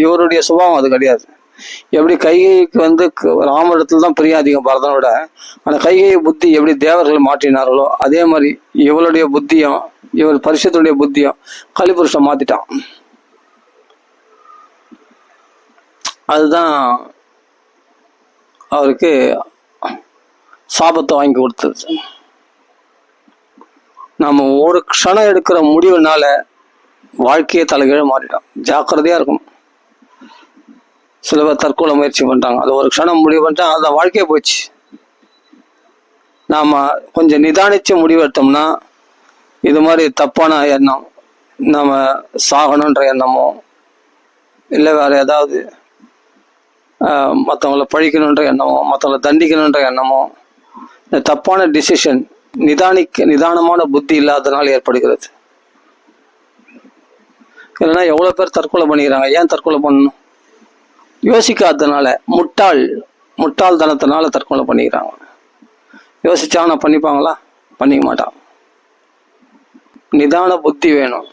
இவருடைய சுபாவம் அது கிடையாது. எப்படி கைகைக்கு வந்து ராமரிடத்துல தான் பிரியம் அதிகம் பரதனை விட, அந்த கைகை புத்தி எப்படி தேவர்கள் மாற்றினார்களோ அதே மாதிரி இவளுடைய புத்தியும் இவர் பரிசுத்துடைய புத்தியும் கலிபுருஷன் மாத்திட்டான். அதுதான் அவருக்கு சாபத்தை வாங்கி கொடுத்தது. நம்ம ஒரு க்ஷணம் எடுக்கிற முடிவுனால வாழ்க்கையை தலைகீழ மாறிடும். ஜாக்கிரதையா இருக்கணும். சில பேர் தற்கொலை முயற்சி பண்றாங்க, அது ஒரு க்ஷணம் முடிவு பண்ணிட்டாங்க, அந்த வாழ்க்கையே போச்சு. நாம கொஞ்சம் நிதானிச்சு முடிவு எடுத்தோம்னா இது மாதிரி தப்பான எண்ணம், நம்ம சாகணுன்ற எண்ணமோ இல்லை வேற ஏதாவது மற்றவங்கள பழிக்கணுன்ற எண்ணமோ மற்றவங்கள தண்டிக்கணுன்ற எண்ணமோ, இந்த தப்பான டிசிஷன் நிதானமான புத்தி இல்லாதனால ஏற்படுகிறது. இல்லைன்னா எவ்வளோ பேர் தற்கொலை பண்ணிக்கிறாங்க. ஏன் தற்கொலை பண்ணணும்? யோசிக்காததுனால, முட்டாள்தனத்தினால தற்கொலை பண்ணிக்கிறாங்க. யோசிச்சாங்கன்னா பண்ணிப்பாங்களா? பண்ணிக்க மாட்டாங்க. நிதான புத்தி வேணும்.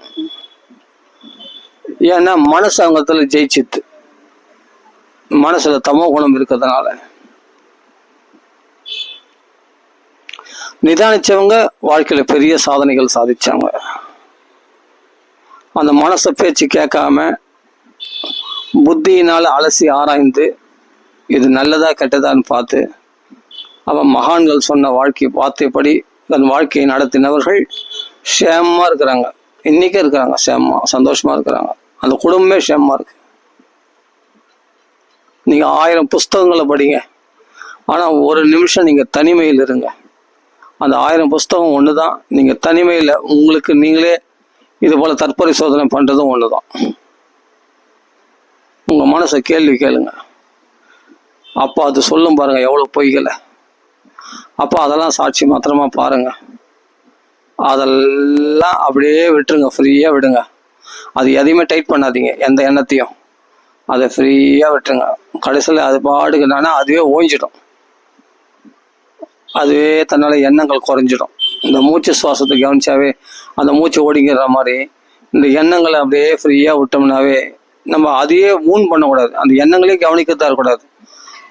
ஏன்னா மனசு அங்கத்துல ஜெயிச்சித்து, மனசுல தமோ குணம் இருக்கிறதுனால. நிதானிச்சவங்க வாழ்க்கையில பெரிய சாதனைகள் சாதிச்சாங்க. அந்த மனசை பேச்சு கேட்காம புத்தியினால அலசி ஆராய்ந்து இது நல்லதா கெட்டதான்னு பார்த்து அவன் மகான்கள் சொன்ன வாழ்க்கை வார்த்தைப்படி தன் வாழ்க்கையை நடத்தினவர்கள் சேமமா இருக்கிறாங்க. இன்னைக்கே இருக்கிறாங்க, சேமமா சந்தோஷமா இருக்கிறாங்க. அந்த குடும்பமே சேமமா இருக்கு. நீங்க 1000 புஸ்தகங்களை படிங்க, ஆனா ஒரு நிமிஷம் நீங்க தனிமையில் இருங்க. அந்த 1000 புஸ்தகம் ஒண்ணுதான். நீங்க தனிமையில உங்களுக்கு நீங்களே இது போல தற்பரிசோதனை பண்றதும் ஒண்ணுதான். உங்க மனசை கேள்வி கேளுங்க. அப்போ அது சொல்லும் பாருங்க எவ்வளவு பொய்களை. அப்போ அதெல்லாம் சாட்சி மாத்திரமா பாருங்க. அதெல்லாம் அப்படியே விட்டுருங்க, ஃப்ரீயா விடுங்க. அது எதையுமே டைட் பண்ணாதீங்க, எந்த எண்ணத்தையும். அதை ஃப்ரீயா விட்டுருங்க. கடைசியில் அது பாடுக்கு அதுவே ஓய்ஞ்சிடும். அதுவே தன்னால எண்ணங்கள் குறைஞ்சிடும். இந்த மூச்சு சுவாசத்தை கவனிச்சாவே அந்த மூச்சு ஓடிங்கிற மாதிரி இந்த எண்ணங்களை அப்படியே ஃப்ரீயா விட்டோம்னாவே நம்ம அதையே மூன் பண்ணக்கூடாது. அந்த எண்ணங்களே கவனிக்கத்தான் இருக்கக்கூடாது.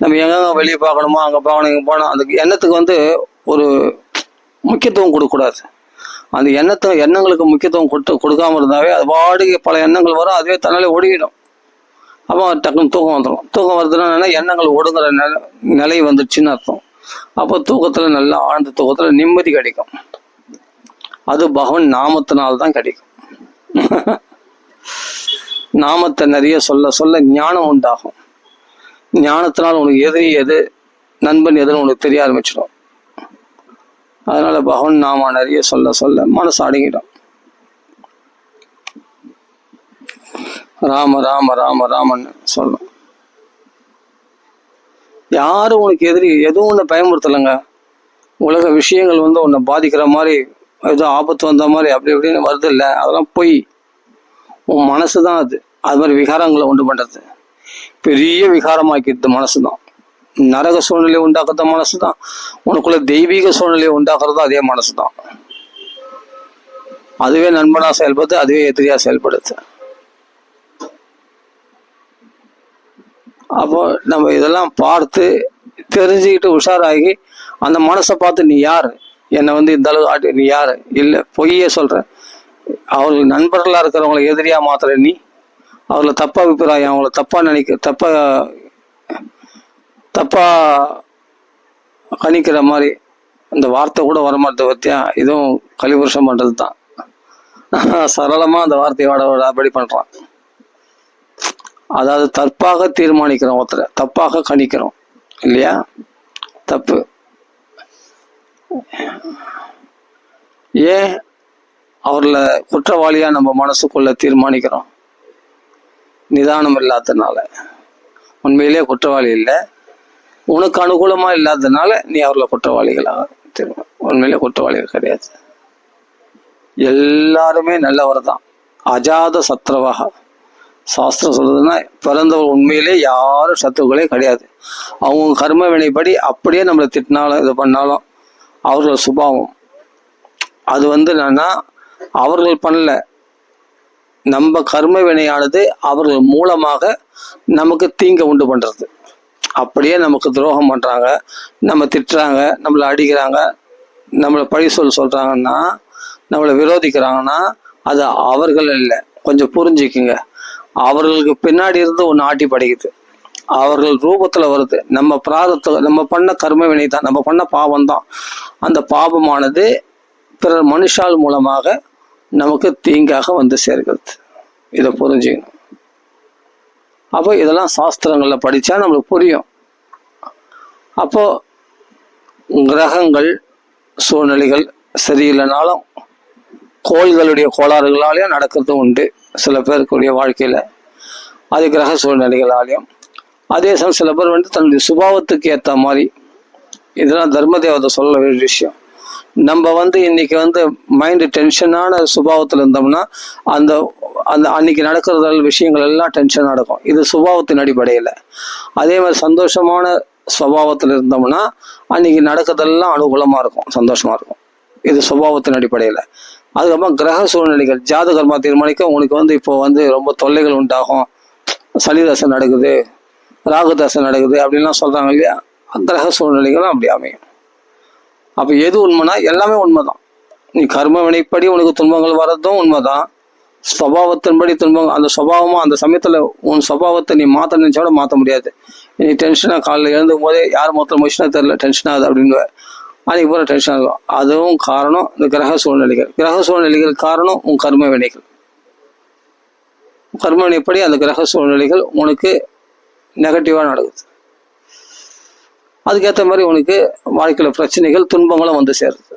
நம்ம எங்கெங்க வெளியே பார்க்கணுமோ அங்கே பார்க்கணும், இங்கே போகணும், அந்த எண்ணத்துக்கு ஒரு முக்கியத்துவம் கொடுக்கக்கூடாது. அந்த எண்ணங்களுக்கு முக்கியத்துவம் கொடுக்காம இருந்தாவே அது பாடுக்கு பல எண்ணங்கள் வரும், அதுவே தன்னாலே ஓடிக்கிடும். அப்போ டக்குன்னு தூக்கம் வந்துடும். தூக்கம் வருதுன்னா எண்ணங்கள் ஒடுங்குற நிலை வந்துடுச்சுன்னு அர்த்தம். அப்போ தூக்கத்தில் நல்லா ஆழ்ந்த தூக்கத்தில் நிம்மதி கிடைக்கும். அது பகவான் நாமத்தினால்தான் கிடைக்கும். நாமத்தை நிறைய சொல்ல சொல்ல ஞானம் உண்டாகும். ஞானத்தினால் உனக்கு எதிரி எது நண்பன் எதுன்னு உனக்கு தெரிய ஆரம்பிச்சிடும். அதனால பகவான் நாம நிறைய சொல்ல சொல்ல மனசு அடங்கிடும். ராம ராம ராம ராமன்னு சொல்லணும். யாரும் உனக்கு எதிரி எதுவும் உன்னை பயமுறுத்தலைங்க. உலக விஷயங்கள் உன்னை பாதிக்கிற மாதிரி ஏதோ ஆபத்து வந்த மாதிரி அப்படி இப்படின்னு வருது இல்லை, அதெல்லாம் பொய். உன் மனசு தான் அது மாதிரி விகாரங்களை உண்டு பண்றது. பெரிய விகாரமாக்கிடுது மனசு தான். நரக சூழ்நிலையை உண்டாக்குறது மனசு தான். உனக்குள்ள தெய்வீக சூழ்நிலையை உண்டாக்குறதும் அதே மனசு தான். அதுவே நண்பனா செயல்படுது, அதுவே எதிரியா செயல்படுது. அப்போ நம்ம இதெல்லாம் பார்த்து தெரிஞ்சுக்கிட்டு உஷாராகி அந்த மனசை பார்த்து நீ யாரு, என்னை இந்த அளவு ஆட்டி நீ யாரு, இல்லை பொய்யே சொல்ற, அவர்கள் நண்பர்களா இருக்கிறவங்களை எதிரியா மாத்திர நீ, அவங்கள தப்பா அபிப்பிராயம், அவங்கள தப்பா நினைக்க தப்பா கணிக்கிற மாதிரி இந்த வார்த்தை கூட வரமாட்டேது பத்தியா. இதுவும் கலிபுருஷம் பண்றது தான். சரளமா அந்த வார்த்தையோட அப்படி பண்றான். அதாவது தப்பாக தீர்மானிக்கிறோம், ஒருத்தரை தப்பாக கணிக்கிறோம் இல்லையா, தப்பு. ஏன் அவர்களை குற்றவாளியா நம்ம மனசுக்குள்ள தீர்மானிக்கிறோம்? நிதானம் இல்லாததுனால. உண்மையிலே குற்றவாளி இல்லை, உனக்கு அனுகூலமா இல்லாததுனால நீ அவர்களை குற்றவாளிகளாக உண்மையிலே குற்றவாளிகள் கிடையாது. எல்லாருமே நல்லவர் தான். அஜாத சத்ருவாக சாஸ்திரம் சொல்றதுன்னா, பிறந்தவர் உண்மையிலே யாரும் சத்துருக்களே கிடையாது. அவங்க கர்ம வினைப்படி அப்படியே நம்மளை திட்டினாலும் இது பண்ணாலும் அவர்கள் சுபாவம் அது என்னன்னா, அவர்கள் பண்ணல, நம்ம கர்ம வினையானது அவர்கள் மூலமாக நமக்கு தீங்க உண்டு பண்றது. அப்படியே நமக்கு துரோகம் பண்றாங்க, நம்ம திட்டுறாங்க, நம்மளை அடிக்கிறாங்க, நம்மளை பழி சொல்றாங்கன்னா, நம்மளை விரோதிக்கிறாங்கன்னா அது அவர்கள் இல்லை. கொஞ்சம் புரிஞ்சுக்குங்க. அவர்களுக்கு பின்னாடி இருந்து ஒன்று ஆட்டி படைக்குது, அவர்கள் ரூபத்துல வருது. நம்ம பிராரத்தை, நம்ம பண்ண கர்ம வினை தான், நம்ம பண்ண பாவம் தான். அந்த பாபமானது பிறர் மனுஷால் மூலமாக நமக்கு தீங்காக சேர்க்கிறது. இதை புரிஞ்சுக்கணும். அப்போ இதெல்லாம் சாஸ்திரங்கள்ல படிச்சா நம்மளுக்கு புரியும். அப்போ கிரகங்கள் சூழ்நிலைகள் சரியில்லைனாலும் கோள்களுடைய கோளாறுகளாலேயும் நடக்கிறது உண்டு சில பேருக்குடைய வாழ்க்கையில. அது கிரக சூழ்நிலைகளாலையும். அதே சமயம் சில பேர் தன்னுடைய சுபாவத்துக்கு ஏற்ற மாதிரி, இதெல்லாம் தர்ம தேவதை சொல்ல வேண்டிய விஷயம். நம்ம இன்னைக்கு மைண்டு டென்ஷனான சுபாவத்தில் இருந்தோம்னா அந்த அந்த அன்னைக்கு நடக்கிற விஷயங்கள் எல்லாம் டென்ஷன் நடக்கும். இது சுபாவத்தின் அடிப்படையில். அதே மாதிரி சந்தோஷமான சுபாவத்தில் இருந்தோம்னா அன்னைக்கு நடக்கிறதெல்லாம் அனுகூலமாக இருக்கும், சந்தோஷமா இருக்கும். இது சுபாவத்தின் அடிப்படையில். அதுக்கப்புறம் கிரக சூழ்நிலைகள் ஜாதகர்மா தீர்மானிக்க உனக்கு இப்போ ரொம்ப தொல்லைகள் உண்டாகும். சனி தசை நடக்குது, ராகு தசை நடக்குது அப்படின்லாம் சொல்றாங்க இல்லையா. கிரக சூழ்நிலைகளும் அப்படி அமையும். அப்ப எது உண்மைனா எல்லாமே உண்மைதான். நீ கர்ம வினைப்படி உனக்கு துன்பங்கள் வர்றதும் உண்மைதான். சுபாவத்தின்படி துன்பம், அந்த சுபாவமா அந்த சமயத்துல உன் சுபாவத்தை நீ மாத்த நினைச்சோட மாற்ற முடியாது. நீ டென்ஷனா காலையில் எழுந்தும் போதே யார் மொத்தம் முடிச்சுனா தெரியல, டென்ஷன் ஆகுது அப்படின்னு அன்னைக்கு போற டென்ஷன் ஆகும். அதுவும் காரணம் இந்த கிரக சூழ்நிலைகள். கிரக சூழ்நிலைகள் காரணம் உன் கர்ம வினைகள். கர்ம வினைப்படி அந்த கிரக சூழ்நிலைகள் உனக்கு நெகட்டிவா நடக்குது. அதுக்கேற்ற மாதிரி உனக்கு வாழ்க்கையில பிரச்சனைகள் துன்பங்களும் சேருது.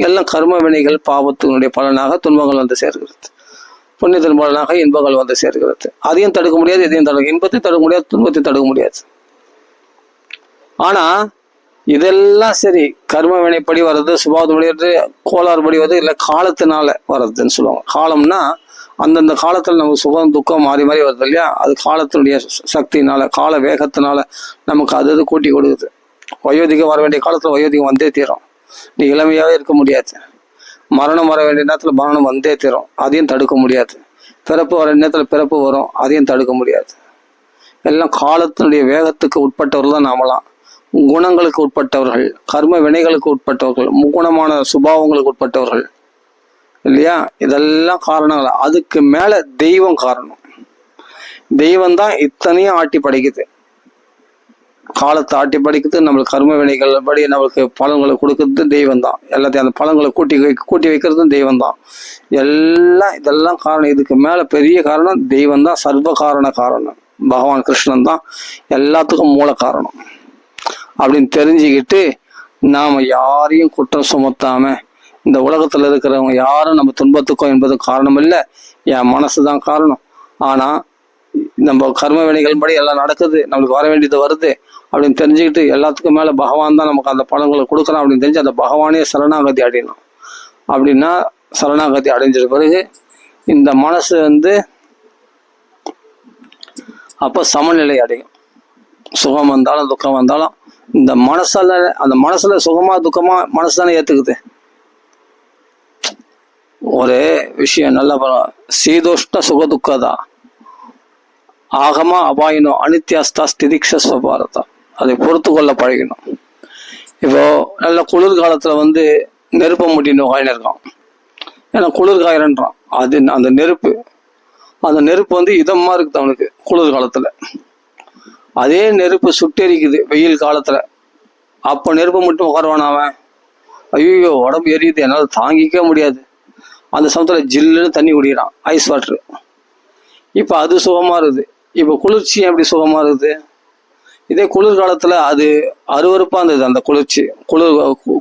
எல்லாம் கர்ம வினைகள் பாவத்தினுடைய பலனாக துன்பங்கள் சேர்கிறது. புண்ணியத்தின் பலனாக இன்பங்கள் சேர்கிறது. அதையும் தடுக்க முடியாது, இதையும் தடுக்க, இன்பத்தை தடுக்க முடியாது, துன்பத்தை தடுக்க முடியாது. ஆனா இதெல்லாம் சரி, கர்ம வினைப்படி வர்றது, சுபாவத்தின்படி கோளாறு படி வருது, இல்லை காலத்தினால வர்றதுன்னு சொல்லுவாங்க. காலம்னா அந்தந்த காலத்துல நமக்கு சுகம் துக்கம் மாறி மாறி வருது இல்லையா. அது காலத்தினுடைய சக்தினால, கால வேகத்தினால நமக்கு அது கூட்டி கொடுக்குது. வயோதிகம் வர வேண்டிய காலத்துல வயோதிகம் வந்தே தீரும். நீ இளமையாவே இருக்க முடியாது. மரணம் வர வேண்டிய நேரத்துல மரணம் வந்தே தீரும், அதையும் தடுக்க முடியாது. பிறப்பு வர நேரத்துல பிறப்பு வரும், அதையும் தடுக்க முடியாது. எல்லாம் காலத்தினுடைய வேகத்துக்கு உட்பட்டவர்கள் தான் நாமலாம். குணங்களுக்கு உட்பட்டவர்கள், கர்ம வினைகளுக்கு உட்பட்டவர்கள், முக்குணமான சுபாவங்களுக்கு உட்பட்டவர்கள் இல்லையா. இதெல்லாம் காரணங்கள். அதுக்கு மேல தெய்வம் காரணம். தெய்வம் தான் இத்தனையும் ஆட்டி படைக்குது. காலத்தை ஆட்டி படிக்கிறது, நம்மளுக்கு கர்ம வினைகள் படி நம்மளுக்கு பலன்களை கொடுக்கறது தெய்வம் தான். எல்லாத்தையும் அந்த பலன்களை கூட்டி வைக்கிறதும் தெய்வம் தான். இதெல்லாம் காரணம். இதுக்கு மேல பெரிய காரணம் தெய்வம் தான். சர்வ காரணம் பகவான் கிருஷ்ணன் தான் எல்லாத்துக்கும் மூல காரணம் அப்படின்னு தெரிஞ்சுக்கிட்டு நாம யாரையும் குற்றம் சுமத்தாம, இந்த உலகத்துல இருக்கிறவங்க யாரும் நம்ம துன்பத்துக்கும் என்பது காரணம் இல்லை, என் மனசுதான் காரணம். ஆனா நம்ம கர்ம வினைகள் படி எல்லாம் நடக்குது, நம்மளுக்கு வர வேண்டியது வருது அப்படின்னு தெரிஞ்சுக்கிட்டு எல்லாத்துக்கும் மேல பகவான் தான் நமக்கு அந்த பலன்களை கொடுக்குறான் அப்படின்னு தெரிஞ்சு அந்த பகவானே சரணாகதி அடையணும். அப்படின்னா சரணாகதி அடைஞ்சிட்ட பிறகு இந்த மனசு அப்ப சமநிலை அடையும். சுகம் வந்தாலும் துக்கம் வந்தாலும் இந்த அந்த மனசுல சுகமா துக்கமா மனசு தானே ஏத்துக்குது. ஒரு விஷயம் நல்லா சீதோஷ்ட சுக துக்கதா ஆகமா அபாயினோ அனித்யாஸ்தா ஸ்திதிக்ஷஸ்வபாரதா, அதை பொறுத்து கொள்ள பழகணும். இப்போ நல்ல குளிர்காலத்துல நெருப்பை மூட்டின்னு உகாயின்னு இருக்கான். ஏன்னா குளிர்காயிரன்றான். அந்த நெருப்பு இதமா இருக்குது அவனுக்கு குளிர்காலத்துல. அதே நெருப்பு சுட்டெரிக்குது வெயில் காலத்துல. அப்ப நெருப்பை மட்டும் உட்காருவான் அவன். ஐயோ உடம்பு எரியுது, என்னால் தாங்கிக்க முடியாது. அந்த சமயத்துல ஜில்லுன்னு தண்ணி குடிக்கிறான், ஐஸ் வாட்டர். இப்ப அது சுகமா இருக்குது. இப்ப குளிர்ச்சி எப்படி சுகமா இருக்குது? இதே குளிர்காலத்துல அது அருவருப்பா இருந்தது. அந்த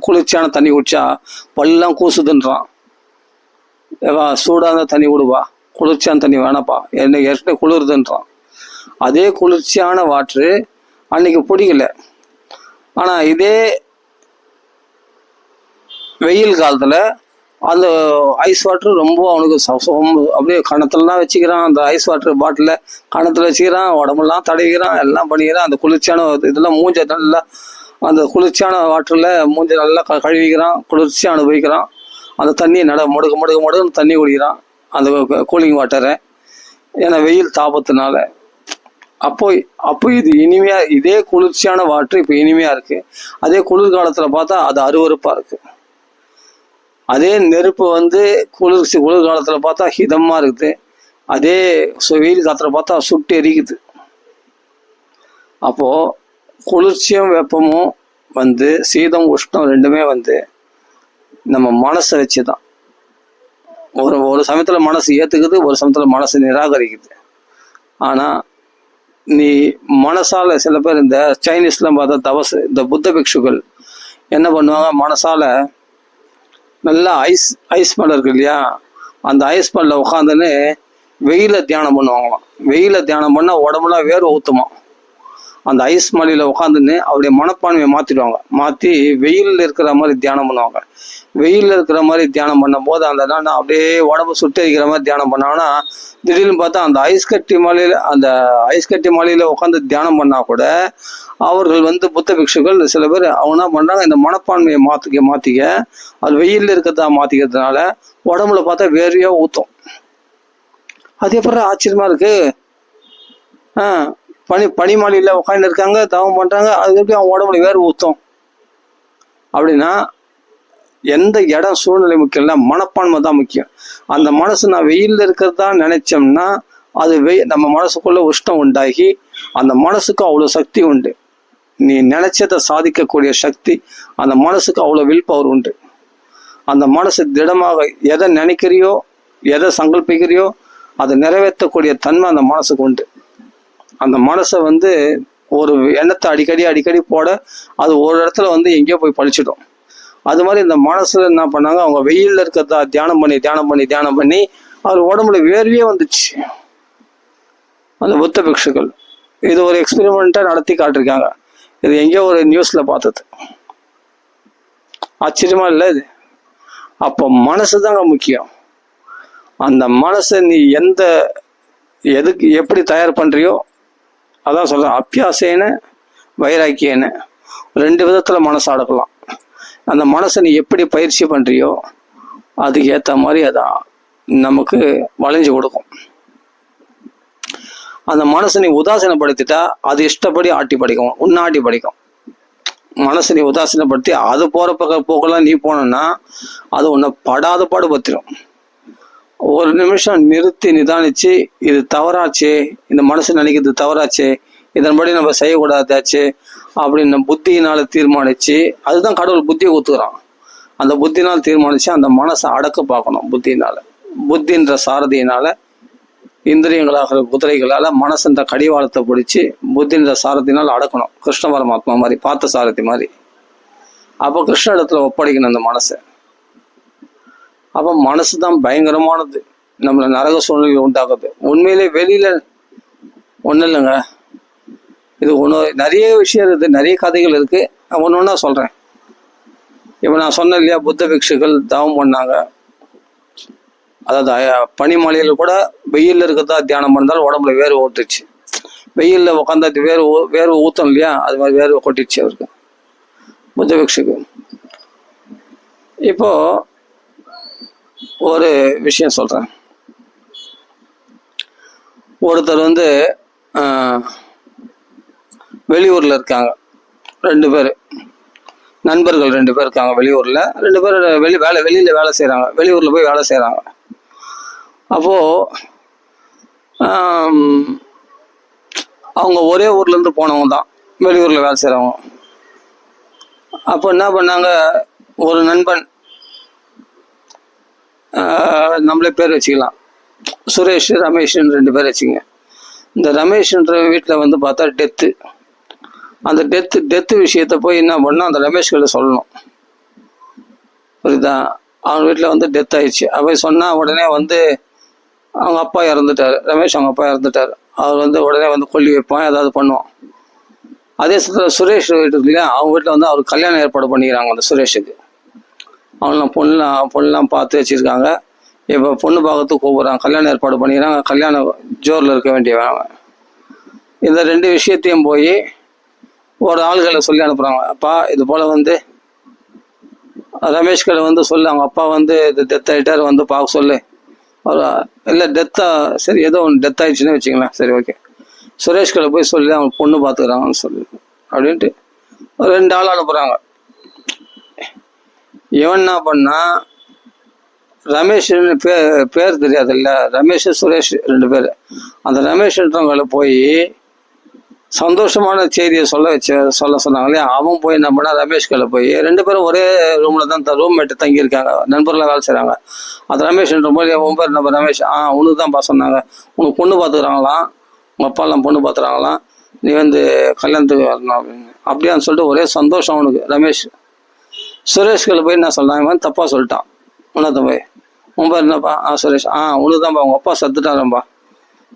குளிர்ச்சியான தண்ணி குடிச்சா பல்லாம் கூசுதுன்றான். சூடான தண்ணி விடுவா, குளிர்ச்சியான தண்ணி வேணாப்பா, என்ன ஏற்கனவே குளிர்துன்றான். அதே குளிர்ச்சியான வாட்ரு அன்னைக்கு பிடிக்கல. ஆனா இதே வெயில் காலத்துல அந்த ஐஸ் வாட்டர் ரொம்ப அவனுக்கு அப்படியே கணத்துலலாம் வச்சுக்கிறான். அந்த ஐஸ் வாட்டர் பாட்டில கணத்துல வச்சுக்கிறான், உடம்புலாம் தடவிக்கிறான், எல்லாம் பண்ணிக்கிறான். அந்த குளிர்ச்சியான இதெல்லாம் மூஞ்ச நல்லா அந்த குளிர்ச்சியான வாட்டர்ல மூஞ்ச நல்லா கழுவிக்கிறான், குளிர்ச்சியா அனுபவிக்கிறான். அந்த தண்ணியை முடுக்கு தண்ணி குடிக்கிறான், அந்த கூலிங் வாட்டரை. ஏன்னா வெயில் தாபத்தினால. அப்போ இது இனிமையா, இதே குளிர்ச்சியான வாட்டர் இப்ப இனிமையா இருக்கு. அதே குளிர்காலத்துல பார்த்தா அது அருவருப்பா இருக்கு. அதே நெருப்பு குளிர்காலத்துல பார்த்தா ஹிதமா இருக்குது. அதே வெயில் காலத்துல பார்த்தா சுட்டு எரிக்குது. அப்போ குளிர்ச்சியும் வெப்பமும் சீதம் உஷ்ணம் ரெண்டுமே நம்ம மனசை வச்சுதான். ஒரு சமயத்துல மனசு ஏத்துக்குது, ஒரு சமயத்துல மனசு நிராகரிக்குது. ஆனா நீ மனசால, சில பேர் இந்த சைனீஸ்லாம் பார்த்தா இந்த புத்த பிக்ஷுக்கள் என்ன பண்ணுவாங்க, மனசால நல்லா ஐஸ் மலை இருக்கு இல்லையா, அந்த ஐஸ் மலைல உட்காந்துன்னு வெயில தியானம் பண்ணுவாங்களாம். வெயில தியானம் பண்ணா உடம்புலாம் வேறு ஊத்துமா. அந்த ஐஸ் மலையில உட்காந்துன்னு அவருடைய மனப்பான்மையை மாத்தி வெயிலில் இருக்கிற மாதிரி தியானம் பண்ணுவாங்க. வெயிலில் இருக்கிற மாதிரி தியானம் பண்ணும் போது அந்த அப்படியே உடம்பு சுட்டரிக்கிற மாதிரி தியானம் பண்ணாங்கன்னா, திடீர்னு பார்த்தா அந்த ஐஸ் கட்டி மலையில உட்காந்து தியானம் பண்ணா கூட அவர்கள் புத்த பிக்ஷுக்கள் சில பேர் அவங்க என்ன பண்றாங்க, இந்த மனப்பான்மையை மாத்திக்க அது வெயிலில் இருக்கிறதா மாத்திக்கிறதுனால உடம்புல பார்த்தா வேறையா ஊத்தும். அது அப்புறம் ஆச்சரியமா இருக்கு. பனிமலையில உட்காந்து இருக்காங்க, தவம் பண்றாங்க, அது எப்படி அவன் உடம்புல வேறு ஊத்தும்? அப்படின்னா எந்த இடம் சூழ்நிலை முக்கியம் இல்லை, மனப்பான்மை தான் முக்கியம். அந்த மனசு நான் வெயில்ல இருக்கிறதா நினைச்சோம்னா அது நம்ம மனசுக்குள்ள உஷ்ணம் உண்டாகி அந்த மனசுக்கு அவ்வளவு சக்தி உண்டு. நீ நினைச்சதை சாதிக்கக்கூடிய சக்தி அந்த மனசுக்கு அவ்வளவு வில் பவர் உண்டு. அந்த மனசு திடமாக எதை நினைக்கிறியோ, எதை சங்கல்பிக்கிறியோ அதை நிறைவேற்றக்கூடிய தன்மை அந்த மனசுக்கு உண்டு. அந்த மனசை ஒரு எண்ணத்தை அடிக்கடி போட அது ஒரு இடத்துல எங்கேயோ போய் பழிச்சிடும். அது மாதிரி இந்த மனசுல என்ன பண்ணாங்க, அவங்க வெயில்ல இருக்கிறதா தியானம் பண்ணி அவர் உடம்புல வேர்வையே வந்துச்சு அந்த புத்த பிக்ஷுக்கள். இது ஒரு எக்ஸ்பெரிமெண்ட்டா நடத்தி காட்டிருக்காங்க. இது எங்கேயோ ஒரு நியூஸ்ல பார்த்தது. ஆச்சரியமா இல்லை இது? அப்போ மனசு தாங்க முக்கியம். அந்த மனசை நீ எதுக்கு எப்படி தயார் பண்றியோ அதான் சொல்றேன். அபியாசேன வைராக்கியன ரெண்டு விதத்துல மனசு அடக்கலாம். அந்த மனசை நீ எப்படி பயிற்சி பண்றியோ அதுக்கு ஏற்ற மாதிரி அதான் நமக்கு வளைஞ்சு கொடுக்கும். அந்த மனசை நீ உதாசீனப்படுத்திட்டா அது இஷ்டப்படி ஆட்டி படிக்கும். மனசை நீ உதாசீனப்படுத்தி அது போற போக்கெல்லாம் நீ போனோம்னா அது உன்னை படாத பாடு பத்திரும். ஒரு நிமிஷம் நிறுத்தி நிதானிச்சு, இது தவறாச்சே, இந்த மனசு நினைக்கிறது தவறாச்சே, இதன்படி நம்ம செய்யக்கூடாதாச்சு அப்படின்னு புத்தியினால தீர்மானிச்சு, அதுதான் கடவுள் புத்தியை கொடுத்துக்கிறான். அந்த புத்தினால் தீர்மானிச்சு அந்த மனசை அடக்க பார்க்கணும். புத்தின்ற சாரதியினால, இந்திரியங்களாக குதிரைகளால் மனசுன்ற கடிவாளத்தை பிடிச்சி புத்தின்ற சாரதியினால் அடக்கணும். கிருஷ்ண பரமாத்மா மாதிரி, பார்த்த சாரதி மாதிரி. அப்போ கிருஷ்ண இடத்துல ஒப்படைக்கணும் அந்த மனசை. அப்போ மனசு தான் பயங்கரமானது, நம்மளை நரக சூழ்நிலை உண்டாக்குது. உண்மையிலே வெளியில ஒன்றும் இல்லைங்க, இது ஒன்று நிறைய விஷயம் இருக்குது, நிறைய கதைகள் இருக்கு. ஒன்று ஒன்றா சொல்றேன். இப்போ நான் சொன்னேன் இல்லையா, புத்த பிக்ஷுக்கள் தவம் பண்ணாங்க. அதாவது பனிமலையில கூட வெயில்ல இருக்கிறதா தியானம் பண்ணாலும் உடம்புல வேர்வை ஊட்டுச்சு. வெயில்ல உட்காந்து வேர்வை ஊத்தம் இல்லையா, அது மாதிரி வேர்வை கொட்டிடுச்சு அவருக்கு, புத்த பிக்ஷுக்கு. இப்போ ஒரு விஷயம் சொல்றேன். ஒருத்தர் வெளியூர்ல இருக்காங்க, 2 பேர் நண்பர்கள் 2 பேர் இருக்காங்க வெளியூர்ல. 2 பேர் வெளியில வேலை செய்யறாங்க, வெளியூர்ல போய் வேலை செய்யறாங்க. அப்போ அவங்க ஒரே ஊர்ல இருந்து போனவங்க தான், வெளியூர்ல வேலை செய்யறவங்க. அப்போ என்ன பண்ணாங்க, ஒரு நண்பன், நம்மளே பேர் வச்சுக்கலாம், சுரேஷ் ரமேஷ்னு 2 பேர் வச்சுங்க. இந்த ரமேஷ்ன்ற வீட்டில் பார்த்தா டெத்து. அந்த டெத்து விஷயத்த போய் என்ன பண்ணோம், அந்த ரமேஷ்கிட்ட சொல்லணும். புரியுதா? அவங்க வீட்டில் டெத் ஆயிடுச்சு. அப்போ சொன்னா உடனே அவங்க அப்பா இறந்துட்டாரு, ரமேஷ் அவங்க அப்பா இறந்துட்டாரு. அவர் உடனே கொல்லி வைப்பான், ஏதாவது பண்ணுவான். அதே சமயத்தில் சுரேஷ் வீட்டுக்கு இல்லையா, அவங்க வீட்டில் அவருக்கு கல்யாணம் ஏற்பாடு பண்ணிக்கிறாங்க. அந்த சுரேஷுக்கு அவங்களாம் பொண்ணுலாம் பார்த்து வச்சிருக்காங்க. இப்போ பொண்ணு பார்க்கறதுக்கு கூப்பிட்றாங்க, கல்யாணம் ஏற்பாடு பண்ணிக்கிறாங்க. கல்யாணம் ஜோரில் இருக்க வேண்டியவங்க. இந்த 2 விஷயத்தையும் போய் ஒரு ஆள்களை சொல்லி அனுப்புகிறாங்க. அப்பா இது போல் ரமேஷ்களை சொல்லு, அவங்க அப்பா இது டெத் ஆகிட்டார், பார்க்க சொல்லு. அவர் இல்லை டெத்தா, சரி ஏதோ ஒன்று டெத் ஆயிடுச்சுன்னு வச்சுங்களேன், சரி ஓகே. சுரேஷ்களை போய் சொல்லி அவங்க பொண்ணு பார்த்துக்கிறாங்கன்னு சொல்லி அப்படின்ட்டு 2 ஆள் அனுப்புகிறாங்க. இவன் என்ன பண்ணா, ரமேஷ்னு பேர் தெரியாது இல்லை, ரமேஷ் சுரேஷ் 2 பேர். அந்த ரமேஷ்ன்றவங்களை போய் சந்தோஷமான செய்தியை சொல்ல சொன்னாங்களே, அவன் போய் என்ன பண்ணா, ரமேஷ்களை போய் 2 பேரும் ஒரே ரூம்ல தான் ரூம்மேட்டு தங்கி இருக்காங்க, நண்பர்களாக வேலை செய்கிறாங்க. அது ரமேஷ்ன்ற போது உன் பேர் நம்ம ரமேஷ், உனக்கு தான்ப்பா சொன்னாங்க, உனக்கு பொண்ணு பார்த்துக்கிறாங்களாம், உங்கள் அப்பாலாம் பொண்ணு பார்த்துறாங்களாம், நீ கல்யாணத்துக்கு வரணும் அப்படின்னு. அப்படியான்னு சொல்லிட்டு ஒரே சந்தோஷம் அவனுக்கு. ரமேஷ் சுரேஷ்களை போய் என்ன சொல்றான், தப்பா சொல்லிட்டான். உனக்கு போய் உன் பேர் என்னப்பா, சுரேஷ், உனக்கு தான்ப்பா, உங்க அப்பா சத்துட்டாரப்பா,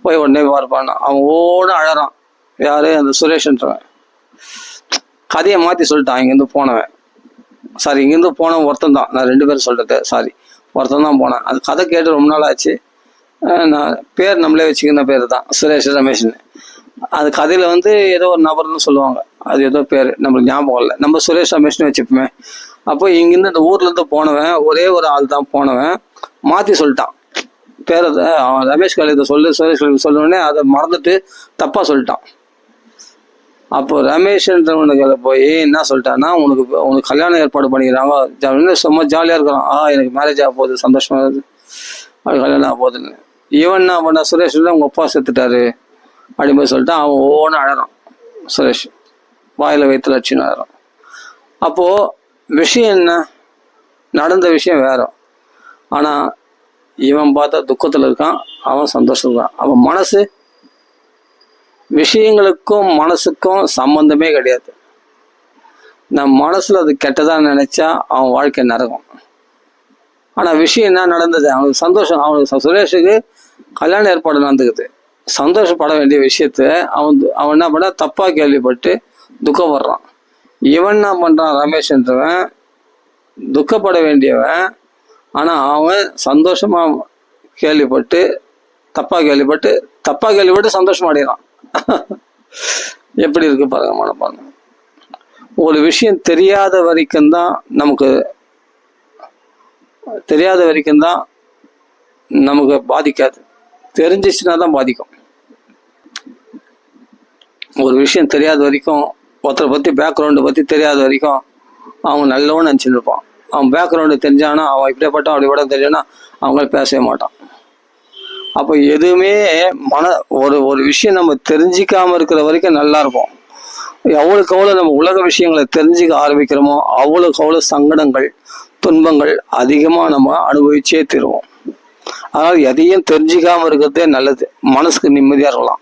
போய் உடனே பார்ப்பான். அவன் ஓட அழறான். யாரு, அந்த சுரேஷ்ன்றவன். கதையை மாற்றி சொல்லிட்டான். இங்கேருந்து போனவன், சாரி இங்கேருந்து போனவன் ஒருத்தன் தான், நான் 2 பேரும் சொல்லிட்டு சாரி, ஒருத்தன் தான் போனேன். அது கதை கேட்டு ரொம்ப நாள் ஆச்சு. நான் பேர் நம்மளே வச்சுக்கிற பேர் தான், சுரேஷ் ரமேஷ்னு. அது கதையில ஏதோ ஒரு நபர்னு சொல்லுவாங்க, அது ஏதோ பேர் நம்மளுக்கு ஞாபகம் இல்லை, நம்ம சுரேஷ் ரமேஷ்னு வச்சுப்போமே. அப்போ இங்கேருந்து இந்த ஊர்லேருந்து போனவன், ஒரே ஒரு ஆள் தான் போனவன், மாற்றி சொல்லிட்டான் பேரை. அவன் ரமேஷ் கலை சுரேஷ் சொல்லணுன்னே அதை மறந்துட்டு தப்பாக சொல்லிட்டான். அப்போ ரமேஷ்ன்றவனுக்கு போய் என்ன சொல்லிட்டான்னா, உனக்கு கல்யாணம் ஏற்பாடு பண்ணிக்கிறாங்க, சும்மா ஜாலியாக இருக்கிறான். எனக்கு மேரேஜ் ஆக போகுது, சந்தோஷமா இருக்குது, அது கல்யாணம் ஆக போகுதுன்னு. இவன் என்ன பண்ணா, சுரேஷ் உங்க அப்பா செத்துட்டாரு அப்படின்னு போய் சொல்லிட்டு அவன் ஒவ்வொன்று அழறான். சுரேஷ் வாயில வயிற்றுல அடிச்சுன்னு அழறான். அப்போ விஷயம் என்ன, நடந்த விஷயம் வேற. ஆனா இவன் பார்த்தா துக்கத்துல இருக்கான், அவன் சந்தோஷம் இருக்கான். அவன் மனசு, விஷயங்களுக்கும் மனசுக்கும் சம்பந்தமே கிடையாது. நம்ம மனசுல அது கெட்டதா நினைச்சா அவன் வாழ்க்கை நரகம். ஆனா விஷயம் என்ன நடந்தது, அவனுக்கு சந்தோஷம். அவனுக்கு சுரேஷுக்கு கல்யாண ஏற்பாடு நடந்துக்குது, சந்தோஷப்பட வேண்டிய விஷயத்த அவன் என்ன பண்ண, தப்பா கேள்விப்பட்டு துக்கப்படுறான். இவன் என்ன பண்றான், ரமேஷ்ன்றவன் துக்கப்பட வேண்டியவன், ஆனா அவன் சந்தோஷமா தப்பா கேள்விப்பட்டு சந்தோஷமா அடைகிறான். எப்படி இருக்கு பாருங்க மனப்பான்மை. ஒரு விஷயம் தெரியாத வரைக்கும் தான் நமக்கு பாதிக்காது, தெரிஞ்சிச்சுன்னா தான் பாதிக்கும். ஒரு விஷயம் தெரியாத வரைக்கும், ஒருத்தரை பத்தி பேக்ரவுண்டை பத்தி தெரியாத வரைக்கும் அவன் நல்லவன்னு நினச்சிட்டு இருப்பான். அவன் பேக்ரவுண்டு தெரிஞ்சானா, அவன் இப்படிப்பட்டான் அப்படி கூட தெரிஞ்சானா அவங்க பேசவே மாட்டான். அப்போ எதுவுமே ஒரு ஒரு விஷயம் நம்ம தெரிஞ்சிக்காம இருக்கிற வரைக்கும் நல்லா இருக்கும். எவ்வளோக்கு எவ்வளோ நம்ம உலக விஷயங்களை தெரிஞ்சுக்க ஆரம்பிக்கிறோமோ அவ்வளோக்கு அவ்வளோ சங்கடங்கள், துன்பங்கள் அதிகமாக நம்ம அனுபவிச்சே தருவோம். அதனால் எதையும் தெரிஞ்சிக்காம இருக்கிறதே நல்லது. மனசுக்கு நிம்மதியாக இருக்கலாம்.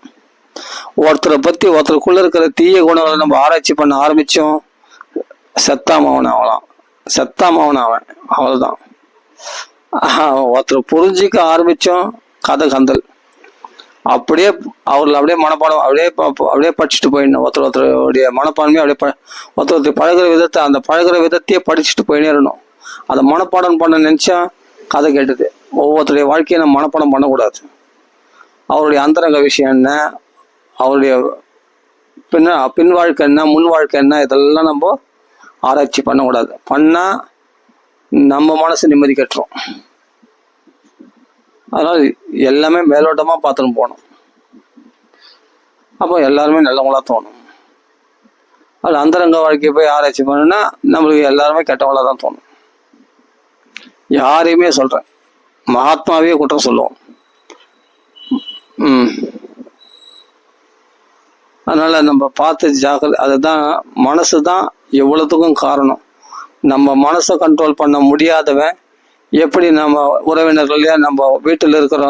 ஒருத்தரை பற்றி ஒருத்தருக்குள்ள இருக்கிற தீய குணங்களை நம்ம ஆராய்ச்சி பண்ண ஆரம்பித்தோம், செத்தாமவன் ஆகலாம். செத்தாமவன் அவன், அவ்வளோதான். ஒருத்தரை புரிஞ்சிக்க ஆரம்பித்தோம், கதை கந்தல். அப்படியே அவர்கள் அப்படியே மனப்பாடம் அப்படியே படிச்சுட்டு போயிடணும். ஒருத்தருடைய மனப்பான்மையை அப்படியே ஒருத்தர் பழகிற விதத்தை, அந்த பழகிற விதத்தையே படிச்சுட்டு போயினே இருக்கணும். அதை மனப்பாடம் பண்ண நினச்சா கதை கேட்டது. ஒவ்வொருத்தருடைய வாழ்க்கையை நம்ம மனப்பாடம் பண்ணக்கூடாது. அவருடைய அந்தரங்க விஷயம் என்ன, அவருடைய பின் வாழ்க்கை என்ன, முன் வாழ்க்கை என்ன, இதெல்லாம் நம்ம ஆராய்ச்சி பண்ணக்கூடாது. பண்ணால் நம்ம மனசு நிம்மதி கட்டுரும். அதனால் எல்லாமே மேலோட்டமாக பார்த்துன்னு போகணும். அப்போ எல்லாருமே நல்லவங்களா தோணும். அது அந்தரங்க வாழ்க்கையை போய் ஆராய்ச்சி பண்ணுன்னா நம்மளுக்கு எல்லாருமே கெட்டவங்களா தான் தோணும். யாரையுமே சொல்கிறேன், மகாத்மாவே குற்றம் சொல்லுவோம். அதனால் நம்ம பார்த்து அதுதான் மனசு தான் எவ்வளோத்துக்கும் காரணம். நம்ம மனசை கண்ட்ரோல் பண்ண முடியாதவன் எப்படி நம்ம உறவினர்களையா, நம்ம வீட்டில் இருக்கிற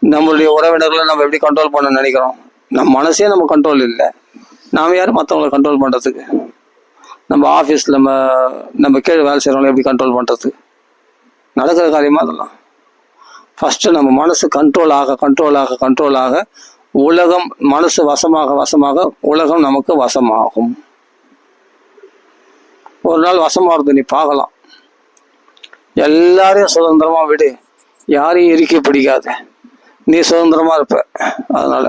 நம்மளுடைய உறவினர்களை நம்ம எப்படி கண்ட்ரோல் பண்ண நினைக்கிறோம்? நம்ம மனசே நம்ம கண்ட்ரோல் இல்லை. நாம் யார் மற்றவங்களை கண்ட்ரோல் பண்ணுறதுக்கு? நம்ம ஆஃபீஸில் நம்ம கீழே வேலை செய்கிறவங்களை எப்படி கண்ட்ரோல் பண்ணுறதுக்கு? நடக்கிற காரியமாக அதெல்லாம். ஃபஸ்ட்டு நம்ம மனசு கண்ட்ரோல் ஆக உலகம், மனசு வசமாக உலகம் நமக்கு வசமாகும். ஒரு நாள் வசமாகிறது நீ பார்க்கலாம். எல்லாரையும் சுதந்திரமா விடு, யாரையும் இருக்க பிடிக்காது, நீ சுதந்திரமா இருப்ப. அதனால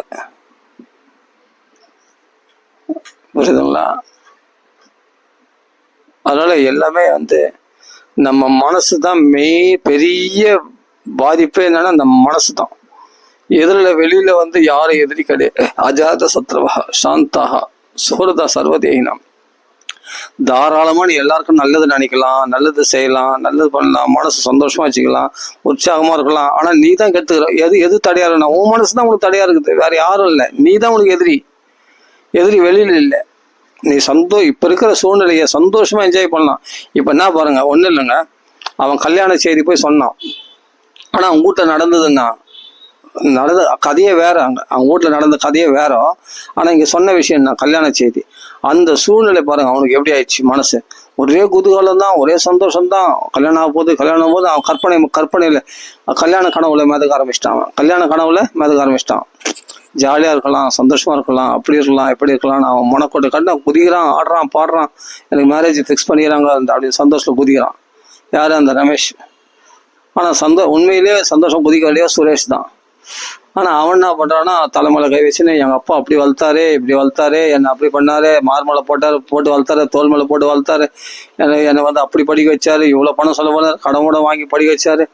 புரியுதுங்களா? அதனால எல்லாமே நம்ம மனசு தான் பெரிய பாதிப்பே. என்னன்னா நம்ம மனசு தான். வெளியில யாரும் எதிரி கிடையாது. அஜாத சத்ருவா சாந்தாக சுஹൃதா சர்வதேகினம். தாராளமா நீ எல்லாருக்கும் நல்லது நினைக்கலாம், நல்லது செய்யலாம், நல்லது பண்ணலாம், மனசு சந்தோஷமா வச்சுக்கலாம், உற்சாகமா இருக்கலாம். ஆனா நீ தான் கெடுத்துக்கிற. எது தடையா இருக்குன்னா உன் மனசு தான் உனக்கு தடையா இருக்குது, வேற யாரும் இல்லை. நீ தான் உனக்கு எதிரி வெளியில இல்லை. நீ இப்ப இருக்கிற சூழ்நிலையை சந்தோஷமா என்ஜாய் பண்ணலாம். இப்ப என்ன பாருங்க, ஒன்றும் இல்லைங்க, அவன் கல்யாண செய்தி போய் சொன்னான். ஆனா அவன் வீட்டில் நடந்ததுன்னா கதையே வேற. அவங்க வீட்டில் நடந்த கதையே வேற. ஆனா இங்க சொன்ன விஷயம் என்ன, கல்யாண செய்தி. அந்த சூழ்நிலை பாருங்க அவனுக்கு எப்படி ஆயிடுச்சு. மனசு ஒரே குதூகலம் தான், ஒரே சந்தோஷம் தான். கல்யாணம் ஆக போது அவன் கற்பனையில கல்யாண கனவுல மிதக்க ஆரம்பிச்சிட்டான். ஜாலியா இருக்கலாம், சந்தோஷமா இருக்கலாம், அப்படி இருக்கலாம், எப்படி இருக்கலாம். அவன் மனக்கோட்டை கண்டு குதிக்கிறான், ஆடுறான், பாடுறான். எனக்கு மேரேஜ் ஃபிக்ஸ் பண்ணிக்கிறாங்க அப்படி சந்தோஷத்துல குதிக்கிறான். யாரு? அந்த ரமேஷ். ஆனா உண்மையிலேயே சந்தோஷம் குதிக்கலையோ சுரேஷ் தான். ஆனா அவன் என்ன பண்றான்னா, தலைமலை கை வச்சுன்னு எங்க அப்பா அப்படி வளர்த்தாரு, இப்படி வளர்த்தாரு, என்னை அப்படி பண்ணாரு, மார்மலை போட்டு வளர்த்தாரு, தோல் மேலே போட்டு வளர்த்தாரு, என்னை அப்படி படிக்க வச்சாரு, இவ்வளவு பணம் சொல்ல போல கடவுட வாங்கி படிக்க வச்சாரு,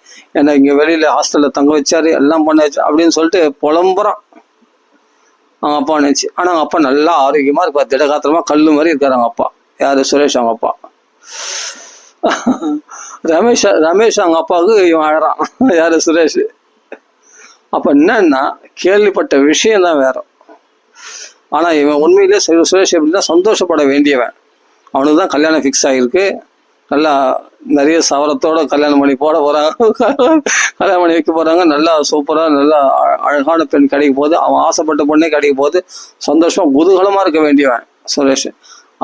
என்னை இங்க வெளியில ஹாஸ்டல்ல தங்க வச்சாரு, எல்லாம் பண்ண வச்சு அப்படின்னு சொல்லிட்டு புலம்புறான் அவங்க அப்பா நினைச்சு. ஆனா அவங்க அப்பா நல்லா ஆரோக்கியமா இருப்பார், திடகாத்திரமா கல்லு மாதிரி இருக்காரு அவங்க அப்பா. யாரு? சுரேஷ் அவங்க அப்பா. ரமேஷ் அவங்க அப்பாவுக்கு இவன் அழறான். யாரு? சுரேஷ். அப்ப என்னன்னா, கேள்விப்பட்ட விஷயம் தான் வேற. ஆனா இவன் உண்மையிலே சுரேஷ் எப்படின்னா சந்தோஷப்பட வேண்டியவன். அவனுக்கு தான் கல்யாணம் ஃபிக்ஸ் ஆகிருக்கு. நல்லா நிறைய சவரத்தோட கல்யாணம் பண்ணி கல்யாணம் பண்ணி வைக்க போறாங்க. நல்லா சூப்பரா நல்லா அழகான பெண் கிடைக்க போகுது. அவன் ஆசைப்பட்ட பொண்ணே கிடைக்க போகுது. சந்தோஷமா குதூகலமா இருக்க வேண்டியவன் சுரேஷ்.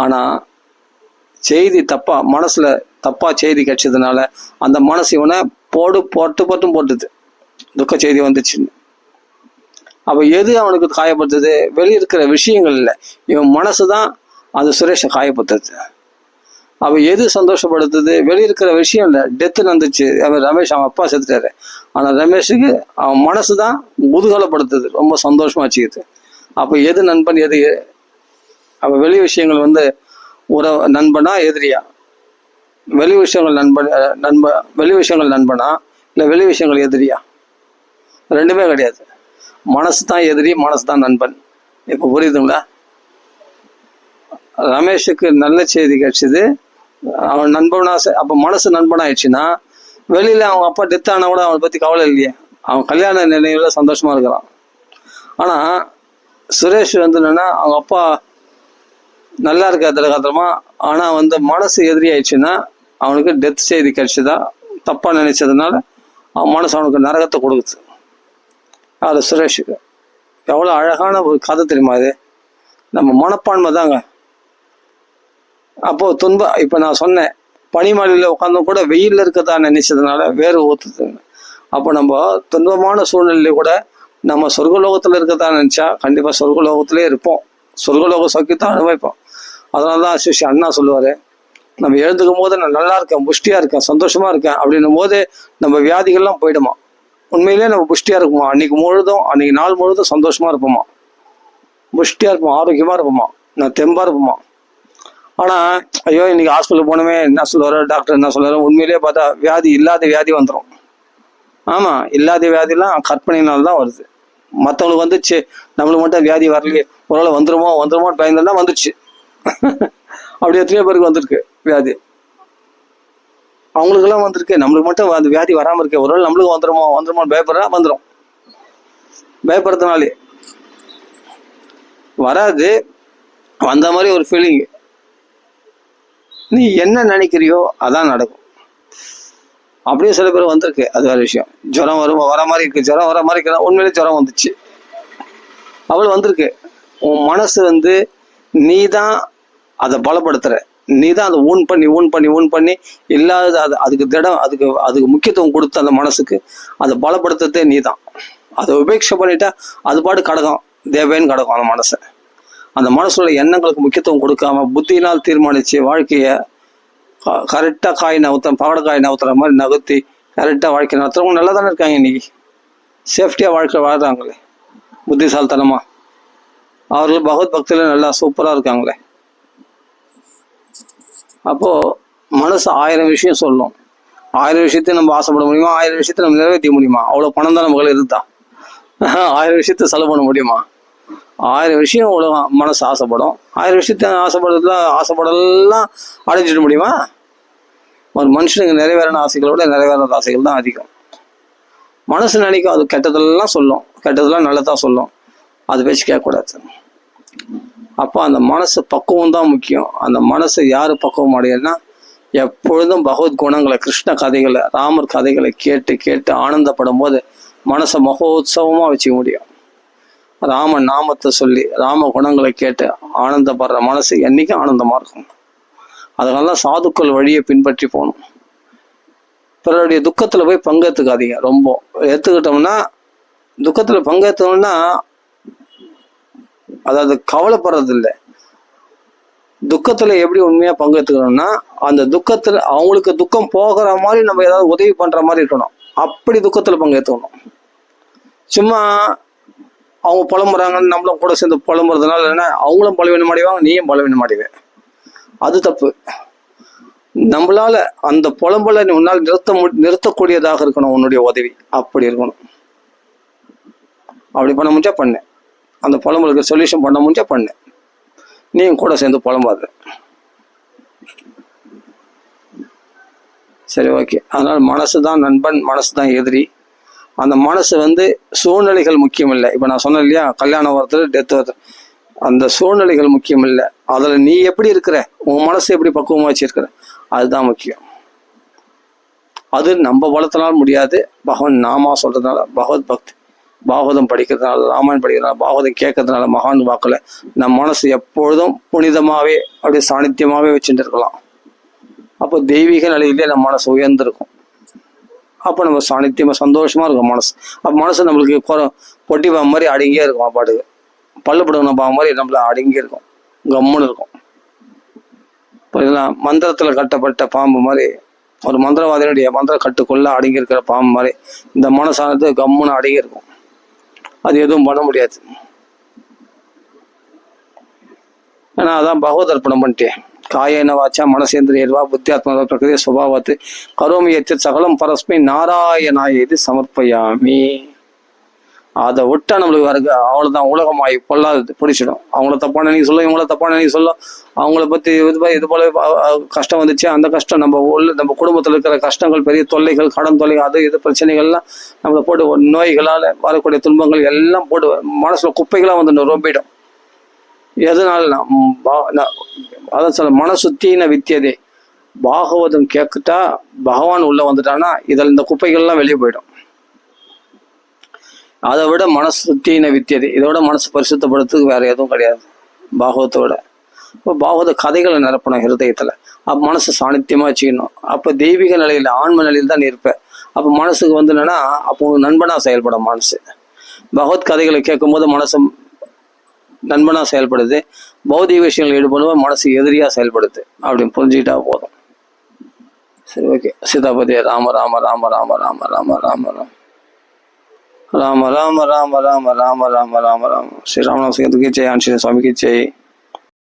ஆனா செய்தி மனசுல தப்பா செய்தி கிடைச்சதுனால அந்த மனசு இவனை போட்டுது. துக்க செய்தி வந்துச்சுன்னு. அப்ப எது அவனுக்கு காயப்படுத்துது? வெளியிருக்கிற விஷயங்கள் இல்லை, இவன் மனசுதான் அந்த சுரேஷை காயப்படுத்துது. அப்ப எது சந்தோஷப்படுத்துது? வெளியிருக்கிற விஷயம் இல்லை. டெத்து நடந்துச்சு, அவன் ரமேஷ் அவன் அப்பா செத்துட்டாரு. ஆனா ரமேஷுக்கு அவன் மனசுதான் குதூகலப்படுத்துது, ரொம்ப சந்தோஷமா வச்சுக்குது. அப்ப எது நண்பன், எது அப்ப வெளி விஷயங்கள் நண்பனா எதிரியா? வெளி விஷயங்கள் வெளி விஷயங்கள் நண்பனா இல்லை வெளி விஷயங்கள் எதிரியா? ரெண்டுமே கிடையாது. மனசு தான் எதிரி, மனசு தான் நண்பன். இப்ப புரியுதுங்களா? ரமேஷுக்கு நல்ல செய்தி கிடைச்சது, அவன் நண்பனா. அப்ப மனசு நண்பனாயிடுச்சுன்னா வெளியில அவங்க அப்பா டெத் ஆனா கூட அவனை பத்தி கவலை இல்லையே. அவன் கல்யாண நினைவுல சந்தோஷமா இருக்கிறான். ஆனா சுரேஷ் வந்து என்னன்னா அவங்க அப்பா நல்லா இருக்க திலகாத்திரமா, ஆனா வந்து மனசு எதிரி ஆயிடுச்சுன்னா அவனுக்கு டெத் செய்தி கிடைச்சதா தப்பா நினைச்சதுனால அவன் மனசு அவனுக்கு நரகத்தை கொடுக்குது. அது சுரேஷுக்கு எவ்வளோ அழகான ஒரு கதை தெரியுமா அது. நம்ம மனப்பான்மை தாங்க. அப்போ இப்போ நான் சொன்னேன் பனிமலையில் உட்காந்து கூட வெயிலில் இருக்கதா நினைச்சதுனால வேறு ஊத்துதுங்க. அப்போ நம்ம துன்பமான சூழ்நிலையில கூட நம்ம சொர்க்கலோகத்தில் இருக்கதா நினைச்சா கண்டிப்பாக சொர்க்கலோகத்திலே இருப்போம். சொர்க்கலோக சௌக்கியத்தான் அனுபவிப்போம். அதனால தான் சிஷி அண்ணா சொல்லுவார், நம்ம எழுந்துக்கும் போது நான் நல்லா இருக்கேன், புஷ்டியாக இருக்கேன், சந்தோஷமாக இருக்கேன் அப்படின்னும் போது நம்ம வியாதிகள்லாம் போயிடுமா. உண்மையிலே நம்ம புஷ்டியாக இருக்குமா, அன்னைக்கு நாள் முழுவதும் சந்தோஷமாக இருப்போமா, புஷ்டியாக இருப்போம், ஆரோக்கியமாக இருப்போமா, நான் தெம்பாக இருப்போமா. ஆனால் ஐயோ இன்னைக்கு ஹாஸ்பிட்டல் போனவே என்ன சொல்லுவார் டாக்டர் என்ன சொல்லுவார், உண்மையிலே பார்த்தா இல்லாத வியாதி வந்துடும். ஆமாம், இல்லாத வியாதிலாம் கற்பனையினால்தான் வருது. மற்றவங்களுக்கு வந்துச்சு, நம்மளுக்கு மட்டும் வியாதி வரலையே, ஒருவேளை வந்துருமோன்னு பயந்துன்னா வந்துடுச்சு. அப்படி எத்தனையோ பேருக்கு வந்திருக்கு வியாதி, அவங்களுக்கெல்லாம் வந்திருக்கு. நம்மளுக்கு மட்டும் அந்த வியாதி வராமல் இருக்கு, ஒருவேளை நம்மளுக்கு வந்துருமோன்னு வந்துடும். பயப்படுறதுனாலே வராது, வந்த மாதிரி ஒரு ஃபீலிங். நீ என்ன நினைக்கிறியோ அதான் நடக்கும். அப்படியே சில பேர் வந்திருக்கு, அது வேற விஷயம். ஜுரம் வர மாதிரி இருக்கு, ஜுரம் வர மாதிரி இருக்கு, உண்மையிலே ஜுரம் வந்துச்சு, அவள் வந்திருக்கு. உன் மனசு வந்து நீ தான் அதை பலப்படுத்துற, நீ தான் அதை ஊன் பண்ணி இல்லாத அதுக்கு முக்கியத்துவம் கொடுத்து அந்த மனசுக்கு அதை பலப்படுத்துறதே நீ தான். அதை உபேட்சை பண்ணிட்டா அது பாட்டு கடக்கும், தேவைன்னு கடக்கும். அந்த மனசுல எண்ணங்களுக்கு முக்கியத்துவம் கொடுக்காம புத்தியினால் தீர்மானிச்சு வாழ்க்கைய கரெக்டாக பகடக்காய் நவுத்துற மாதிரி நகர்த்தி கரெக்டாக வாழ்க்கை நடத்துறவங்க நல்லா தானே இருக்காங்க. இன்னைக்கு சேஃப்டியாக வாழ்க்கை வாழ்றாங்களே புத்திசாலித்தனமா, அவர்கள் பகவத் பக்தியில நல்லா சூப்பராக இருக்காங்களே. அப்போ மனசு 1000 விஷயம் சொல்லும். 1000 விஷயத்தையும் நம்ம ஆசைப்பட முடியுமா? 1000 விஷயத்தை நம்ம நிறைவேற்ற முடியுமா? அவ்வளோ பணம் தான் நம்ம கையில் இருந்தா 1000 விஷயத்த செலவு பண்ண முடியுமா? 1000 விஷயம் உலகம் மனசு ஆசைப்படும். 1000 விஷயத்த ஆசைப்படலாம் அடைஞ்சிட முடியுமா? ஒரு மனுஷனுக்கு நிறைவேறான ஆசைகளோட நிறைவேறாத ஆசைகள் தான் அதிகம். மனசு நினைக்கும், அது கெட்டதெல்லாம் சொல்லும், கெட்டதெல்லாம் நல்லதான் சொல்லும், அது பேச்சு கேட்கக்கூடாது. அப்போ அந்த மனசு பக்குவம் தான் முக்கியம். அந்த மனசை யாரு பக்குவம் அடையன்னா, எப்பொழுதும் பகவத் குணங்களை, கிருஷ்ண கதைகளை, ராமர் கதைகளை கேட்டு கேட்டு ஆனந்தப்படும் போது மனசை மகோத்சவமா வச்சுக்க முடியும். ராம நாமத்தை சொல்லி ராம குணங்களை கேட்டு ஆனந்தப்படுற மனசு என்னைக்கும் ஆனந்தமா இருக்கும். அதனால சாதுக்கள் வழியை பின்பற்றி போகணும். பிறருடைய துக்கத்துல போய் பங்கேற்றுக்காதீங்க. ரொம்ப ஏத்துக்கிட்டோம்னா, துக்கத்துல பங்கேற்றோம்னா அதாவது கவலைப்படுறது இல்லை. துக்கத்துல எப்படி உண்மையா பங்கேற்றுக்கணும்னா, அந்த துக்கத்துல அவங்களுக்கு துக்கம் போகிற மாதிரி நம்ம ஏதாவது உதவி பண்ற மாதிரி இருக்கணும். அப்படி துக்கத்துல பங்கேற்றுக்கணும். சும்மா அவங்க புலம்புறாங்கன்னு நம்மளும் கூட சேர்ந்து புலம்புறதுனால என்ன, அவங்களும் பலவீனம் அடைவாங்க, நீயும் பலவீனம் அடைவேன். அது தப்பு. நம்மளால அந்த புலம்பலை உன்னால் நிறுத்தக்கூடியதாக இருக்கணும் உன்னுடைய உதவி. அப்படி இருக்கணும். அப்படி பண்ண முடிஞ்சா பண்ணு, அந்த புலம்பலுக்கு சொல்யூஷன் பண்ண முடிஞ்சா பண்ணு, நீயும் கூட சேர்ந்து புலம்பாது. சரி, ஓகே. அதனால மனசு தான் நண்பன், மனசு தான் எதிரி. அந்த மனசு வந்து சூழ்நிலைகள் முக்கியம் இல்லை. இப்போ நான் சொன்னேன் இல்லையா, கல்யாணம் ஒருத்தர் டெத் ஒருத்தர், அந்த சூழ்நிலைகள் முக்கியம் இல்லை. அதில் நீ எப்படி இருக்கிற, உன் மனசு எப்படி பக்குவமாக வச்சிருக்கிற, அதுதான் முக்கியம். அது நம்ம வளர்த்தனால முடியாது. பகவான் நாமா சொல்றதுனால, பகவத் பக்தி, பாகவதம் படிக்கிறதுனால, ராமாயணம் படிக்கிறதுனால, பாகவதம் கேட்கறதுனால, மகான் வாக்கில் நம்ம மனசு எப்பொழுதும் புனிதமாகவே அப்படியே சாநித்தியமாகவே வச்சுட்டு இருக்கலாம். அப்போ தெய்வீக நிலையிலே நம்ம மனசு உயர்ந்திருக்கும். அப்போ நம்ம சாநித்தியமாக சந்தோஷமா இருக்கும் மனசு. அப்போ மனசு நம்மளுக்கு பொட்டி பாம்பு மாதிரி அடங்கியே இருக்கும். பாட்டுக்கு பல்லு படுங்கின பாம்பு மாதிரி நம்மள அடங்கி இருக்கும், கம்முன்னு இருக்கும். புரியுதுங்களா? மந்திரத்தில் கட்டப்பட்ட பாம்பு மாதிரி, ஒரு மந்திரவாதியினுடைய மந்திர கட்டுக்குள்ள அடங்கி இருக்கிற பாம்பு மாதிரி இந்த மனசானது கம்முன்னு அடங்கி இருக்கும். அது எதுவும் பண்ண முடியாது. ஏன்னா அதான் பகவத் அர்ப்பணம் பண்ணிட்டேன். காயேன வாச்சா மனசேந்திரியர்வா புத்தியாத்மா பிரகிருதி சுபாவத்து கரோமி எச்ச சகலம் பரஸ்மை நாராயணாய இது சமர்ப்பயாமி. அதை விட்டா நம்மளுக்கு வேற அவ்வளவுதான், உலகமாய் பொல்லாது பிடிச்சிடும். அவங்கள தப்பா நினைக்க சொல்ல, இவங்கள தப்பா நினைக்க சொல்ல, அவங்கள பத்தி இது போல கஷ்டம் வந்துச்சு, அந்த கஷ்டம் நம்ம குடும்பத்தில் இருக்கிற கஷ்டங்கள், பெரிய தொல்லைகள், கடன் தொல்லைகள், அது இது பிரச்சனைகள்லாம் நம்மளை போட்டு, நோய்களால வரக்கூடிய துன்பங்கள் எல்லாம் போட்டு மனசுல குப்பைகளாக வந்து ரொம்பிடும். எதனால அதான் சொல்ல, மனசுத்தீன வித்தியதே. பாகவதம் கேட்கிட்டா பகவான் உள்ள வந்துட்டான்னா இதில் இந்த குப்பைகள்லாம் வெளியே போயிடும். அதை விட மனசு சுத்தீன வித்தியது, இதோட மனசு பரிசுத்தப்படுறதுக்கு வேற எதுவும் கிடையாது பாகவத்தை விட. இப்போ பாகவத கதைகளை நிரப்பணும் ஹிருதயத்துல. அப்போ மனசு சாணித்தியமா வச்சுக்கணும். அப்போ தெய்வீக நிலையில, ஆன்ம நிலையில் தான் இருப்பேன். அப்போ மனசுக்கு வந்து என்னன்னா, அப்போ நண்பனா செயல்படும் மனசு. பகவத் கதைகளை கேட்கும் போது மனசு நண்பனா செயல்படுது, பௌதிக விஷயங்கள் ஈடுபடும்போது மனசு எதிரியா செயல்படுது. அப்படின்னு புரிஞ்சுக்கிட்டா போதும். சரி, ஓகே. சீதாபதி ராம ராம ராம ராம ராம ராம ராம ராம ராம ராம ராம ராம ராம ராம ராம ராம. ஸ்ரீ ராமநாத சிங்கத்துக்கு ஜெய், ஆஞ்சநேய சுவாமிக்கு ஜெய்.